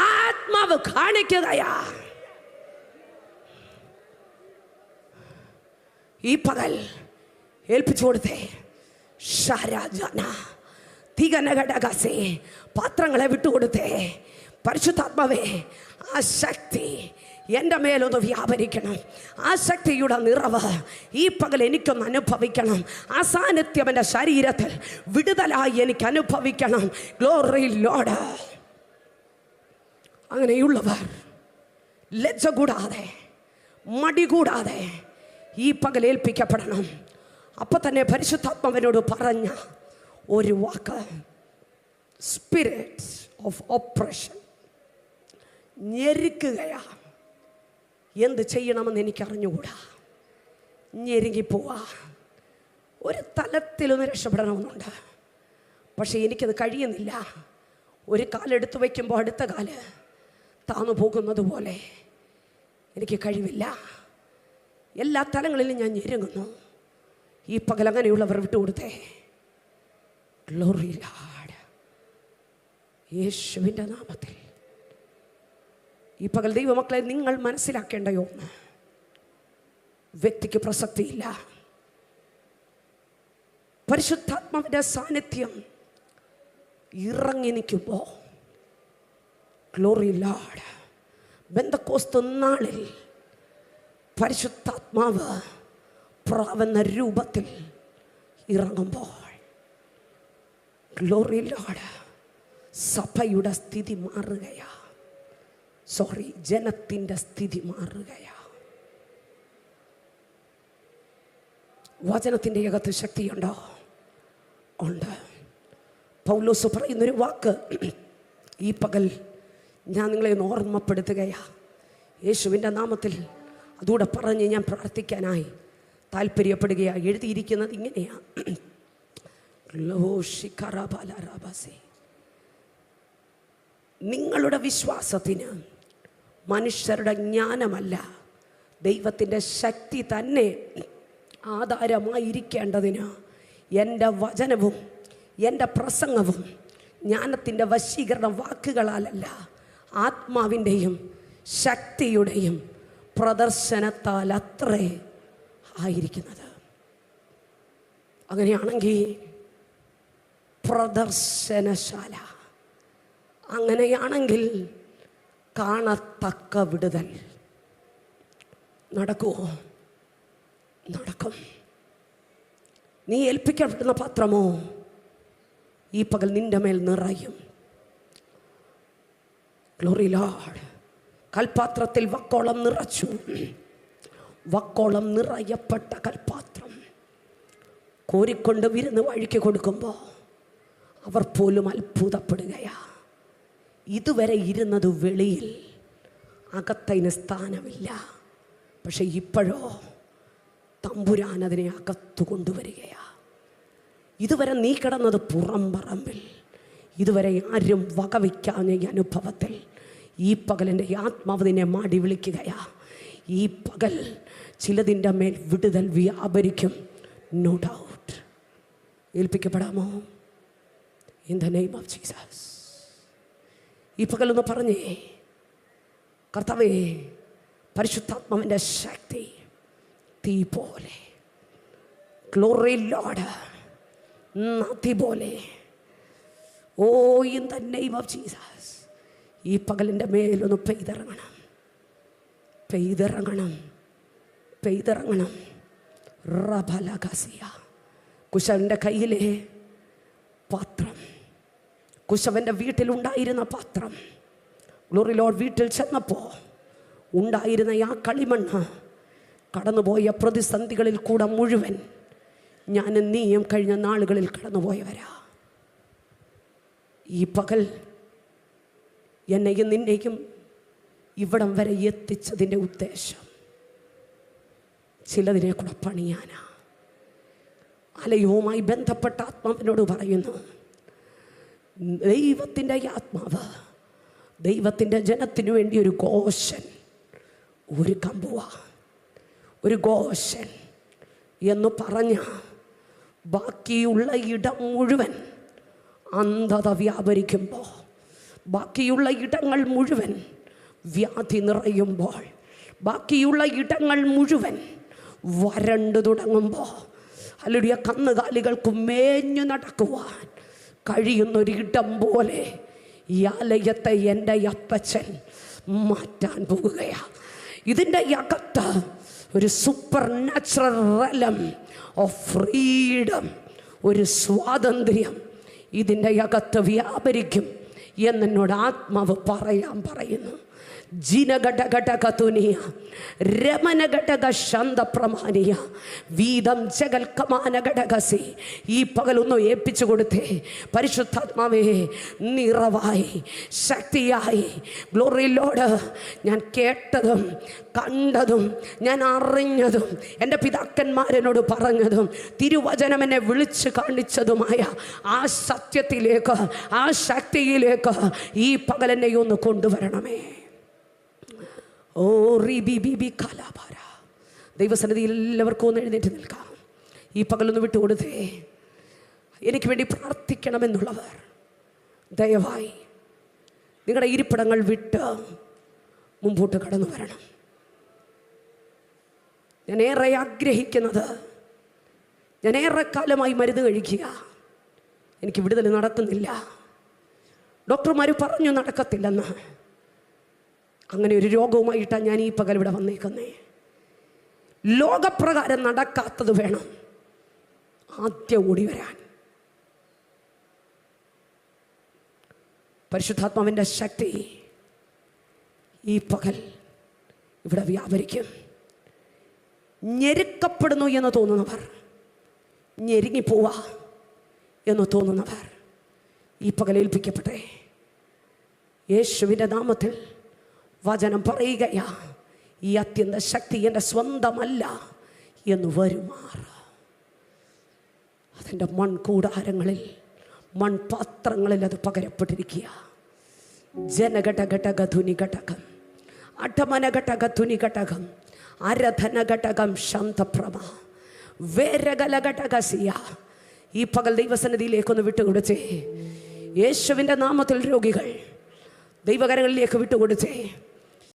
ആത്മാവ് കാണിക്കുകയാ. ഈ പകൽ ഏൽപ്പിച്ചു കൊടുത്തേ. പാത്രങ്ങളെ വിട്ടുകൊടുത്തേ. പരിശുദ്ധാത്മാവേ, ആ ശക്തി എൻ്റെ മേലൊന്ന് വ്യാപരിക്കണം. ആ ശക്തിയുടെ നിറവ് ഈ പകൽ എനിക്കൊന്ന് അനുഭവിക്കണം. ആ സാന്നിധ്യം എൻ്റെ ശരീരത്തിൽ വിടുതലായി എനിക്ക് അനുഭവിക്കണം. Glory Lord. അങ്ങനെയുള്ളവർ ലജ്ജ കൂടാതെ, മടി കൂടാതെ ഈ പകൽ ഏൽപ്പിക്കപ്പെടണം. അപ്പം തന്നെ പരിശുദ്ധാത്മാവിനോട് പറഞ്ഞ ഒരു വാക്ക്, സ്പിരിറ്റ് ഓഫ് ഓപ്പറേഷൻ. ഞെരുക്കുകയാ. എന്ത് ചെയ്യണമെന്ന് എനിക്കറിഞ്ഞുകൂടാ. ഞെരുങ്ങിപ്പോവാ. ഒരു തലത്തിലൊന്ന് രക്ഷപ്പെടണമെന്നുണ്ട്, പക്ഷെ എനിക്കത് കഴിയുന്നില്ല. ഒരു കാലെടുത്ത് വയ്ക്കുമ്പോൾ അടുത്ത കാല് താന്നു പോകുന്നത് പോലെ എനിക്ക് കഴിവില്ല. എല്ലാ തലങ്ങളിലും ഞാൻ ഞെരുങ്ങുന്നു. ഈ പകൽ അങ്ങനെയുള്ളവർ വിട്ടുകൊടുത്തേ. Glory Lord. യേശുവിൻ്റെ നാമത്തിൽ ഈ പകൽ ദൈവമക്കളെ നിങ്ങൾ മനസ്സിലാക്കേണ്ട ഒന്ന്, വ്യക്തിക്ക് പ്രസക്തിയില്ല. പരിശുദ്ധാത്മാവിൻ്റെ സാന്നിധ്യം ഇറങ്ങി നിൽക്കുമ്പോൾ, ഗ്ലോറി ലോർഡ്, പെന്തക്കോസ്ത് നാളിൽ പരിശുദ്ധാത്മാവ് പ്രാവുന്ന രൂപത്തിൽ ഇറങ്ങുമ്പോൾ, ഗ്ലോറി ലോർഡ്, സഭയുടെ സ്ഥിതി മാറുകയാ. ജനത്തിൻ്റെ സ്ഥിതി മാറുകയാ. വചനത്തിൻ്റെ അകത്ത് ശക്തിയുണ്ടോ? ഉണ്ട്. പൗലോസ് പറയുന്നൊരു വാക്ക് ഈ പകൽ ഞാൻ നിങ്ങളെ ഒന്ന് ഓർമ്മപ്പെടുത്തുകയാ. യേശുവിൻ്റെ നാമത്തിൽ അതുകൂടെ പറഞ്ഞ് ഞാൻ പ്രാർത്ഥിക്കാനായി താല്പര്യപ്പെടുകയാണ്. എഴുതിയിരിക്കുന്നത് ഇങ്ങനെയാ. നിങ്ങളുടെ വിശ്വാസത്തിന് മനുഷ്യരുടെ ജ്ഞാനമല്ല, ദൈവത്തിൻ്റെ ശക്തി തന്നെ ആധാരമായിരിക്കേണ്ടതിന് എൻ്റെ വചനവും എൻ്റെ പ്രസംഗവും ജ്ഞാനത്തിൻ്റെ വശീകരണ വാക്കുകളാലല്ല, ആത്മാവിൻ്റെയും ശക്തിയുടെയും പ്രദർശനത്താൽ അത്രേ ആയിരിക്കുന്നത്. അങ്ങനെയാണെങ്കിൽ പ്രദർശനശാല, അങ്ങനെയാണെങ്കിൽ കാണത്തക്ക വിടുതൽ നടക്കുമോ? നടക്കും. നീ ഏൽപ്പിക്കപ്പെടുന്ന പാത്രമോ ഈ പകൽ നിന്റെ മേൽ നിറയും. Glory Lord. കൽപാത്രത്തിൽ വക്കോളം നിറച്ചു. വക്കോളം നിറയപ്പെട്ട കൽപാത്രം കോരിക്കൊണ്ട് വിരുന്ന് വഴിക്ക് കൊടുക്കുമ്പോൾ അവർ പോലും അത്ഭുതപ്പെടുകയാ. ഇതുവരെ ഇരുന്നത് വെളിയിൽ, അകത്തതിന് സ്ഥാനമില്ല. പക്ഷെ ഇപ്പോഴോ തമ്പുരാൻ അതിനെ അകത്തു കൊണ്ടുവരികയാ. ഇതുവരെ നീ കിടന്നത് പുറം പറമ്പിൽ, ഇതുവരെ ആരും വകവയ്ക്കാഞ്ഞ ഈ അനുഭവത്തിൽ ഈ പകലിൻ്റെ ആത്മാവ് നിന്നെ മാടി വിളിക്കുകയാ. ഈ പകൽ ചിലതിൻ്റെ മേൽ വിടുതൽ വ്യാപരിക്കും. No doubt. ഏൽപ്പിക്കപ്പെടാമോ? In the name of Jesus. ഈ പകലൊന്ന് പറഞ്ഞേ, കർത്താവേ, പരിശുദ്ധാത്മാവിൻ്റെ ശക്തി തീ പോലെ, ഗ്ലോറി ലോർഡ്, നദി പോലെ, oh in the name of Jesus, ഈ പകലിൻ്റെ മേലൊന്ന് പെയ്തിറങ്ങണം, പെയ്തിറങ്ങണം, പെയ്തിറങ്ങണം. റബലഗസിയ, കുശവൻ്റെ കയ്യിലെ പാത്രം, കുശവൻ്റെ വീട്ടിലുണ്ടായിരുന്ന പാത്രം, ഗ്ലോറി ലോർഡ് വീട്ടിൽ ചെന്നപ്പോൾ ഉണ്ടായിരുന്ന ആ കളിമണ്ണ് കടന്നുപോയ പ്രതിസന്ധികളിൽ കൂടെ മുഴുവൻ ഞാനും നീയും കഴിഞ്ഞ നാളുകളിൽ കടന്നുപോയവരാ. ഈ പകൽ എന്നെയും നിന്നെയും ഇവിടം വരെ എത്തിച്ചതിൻ്റെ ഉദ്ദേശം ചിലതിനെ കൂടെ പണിയാനാ. ആലയവുമായി ബന്ധപ്പെട്ട ആത്മാവിനോട് പറയുന്നു, ദൈവത്തിൻ്റെ ആത്മാവ് ദൈവത്തിൻ്റെ ജനത്തിനു വേണ്ടി ഒരു ഘോഷൻ ഒരുക്കാൻ പോവാ. ഒരു ഘോഷൻ എന്ന് പറഞ്ഞ ബാക്കിയുള്ള ഇടം മുഴുവൻ അന്ധത വ്യാപരിക്കുമ്പോൾ, ബാക്കിയുള്ള ഇടങ്ങൾ മുഴുവൻ വ്യാധി നിറയുമ്പോൾ, ബാക്കിയുള്ള ഇടങ്ങൾ മുഴുവൻ വരണ്ടു തുടങ്ങുമ്പോൾ, അല്ലുടിയ കന്നുകാലികൾക്ക് മേഞ്ഞു നടക്കുവാൻ കഴിയുന്നൊരിടം പോലെ ഈ ആലയത്തെ എൻ്റെ അപ്പച്ചൻ മാറ്റാൻ പോകുകയാണ്. ഇതിൻ്റെ അകത്ത് ഒരു super natural realm of freedom, ഒരു സ്വാതന്ത്ര്യം ഇതിൻ്റെ അകത്ത് വ്യാപരിക്കും എന്നോട് ആത്മാവ് പറയുന്നു. ജിനഘടഘടകതുനിയ രമനഘടക ശാന്തപ്രമാണിയ വീതം ജഗൽക്കമാനഘടകസി. ഈ പകലൊന്ന് ഏൽപ്പിച്ചു കൊടുത്തേ. പരിശുദ്ധാത്മാവേ, നിറവായി, ശക്തിയായി, ഗ്ലോറി ലോർഡ്, ഞാൻ കേട്ടതും കണ്ടതും ഞാൻ അറിഞ്ഞതും എൻ്റെ പിതാക്കന്മാരെന്നോട് പറഞ്ഞതും തിരുവചനം എന്നെ വിളിച്ച് കാണിച്ചതുമായ ആ സത്യത്തിലേക്ക്, ആ ശക്തിയിലേക്ക് ഈ പകലെന്നെ ഒന്ന് കൊണ്ടുവരണമേ. ഓ റിബി കലാപാര. ദൈവസന്നിധിയിൽ എല്ലാവർക്കും ഒന്ന് എഴുന്നേറ്റ് നിൽക്കാം. ഈ പകലൊന്ന് വിട്ടുകൊടുത്തേ. എനിക്ക് വേണ്ടി പ്രാർത്ഥിക്കണമെന്നുള്ളവർ ദയവായി നിങ്ങളുടെ ഇരിപ്പിടങ്ങൾ വിട്ട് മുമ്പോട്ട് കടന്നു വരണം. ഞാൻ ഏറെ ആഗ്രഹിക്കുന്നത്, ഞാൻ ഏറെക്കാലമായി മരുന്ന് കഴിക്കുക, എനിക്ക് വിടുതൽ നടക്കുന്നില്ല, ഡോക്ടർമാർ പറഞ്ഞു നടക്കത്തില്ലെന്ന്. അങ്ങനെ ഒരു രോഗവുമായിട്ടാണ് ഞാൻ ഈ പകൽ ഇവിടെ വന്നേക്കുന്നേ. ലോകപ്രകാരം നടക്കാത്തത് വേണം ആദ്യം ഓടി വരാൻ. പരിശുദ്ധാത്മാവിൻ്റെ ശക്തി ഈ പകൽ ഇവിടെ വ്യാപരിക്കും. ഞെരുക്കപ്പെടുന്നു എന്ന് തോന്നുന്നവർ, ഞെരുങ്ങിപ്പോവാ എന്ന് തോന്നുന്നവർ ഈ പകൽ ഏൽപ്പിക്കപ്പെട്ടെ. യേശുവിൻ്റെ നാമത്തിൽ വചനം പറയുകയാ, ഈ അത്യന്ത ശക്തി എൻ്റെ സ്വന്തമല്ല എന്ന് വരുമാറ. അതിൻ്റെ മൺകൂടാരങ്ങളിൽ, മൺപാത്രങ്ങളിൽ അത് പകരപ്പെട്ടിരിക്കുക. ജനഘടഘടകധുനി ഘടകം, അഠമനഘടകധുനി ഘടകം, അരധനഘടകം ശാന്തപ്രഭ, വേരകലഘടകസിയ. ഈ പകൽ ദൈവസന്നിധിയിലേക്കൊന്ന് വിട്ടുകൊടുത്തേ. യേശുവിൻ്റെ നാമത്തിൽ രോഗികൾ ദൈവകരങ്ങളിലേക്ക് വിട്ടുകൊടുത്തേ.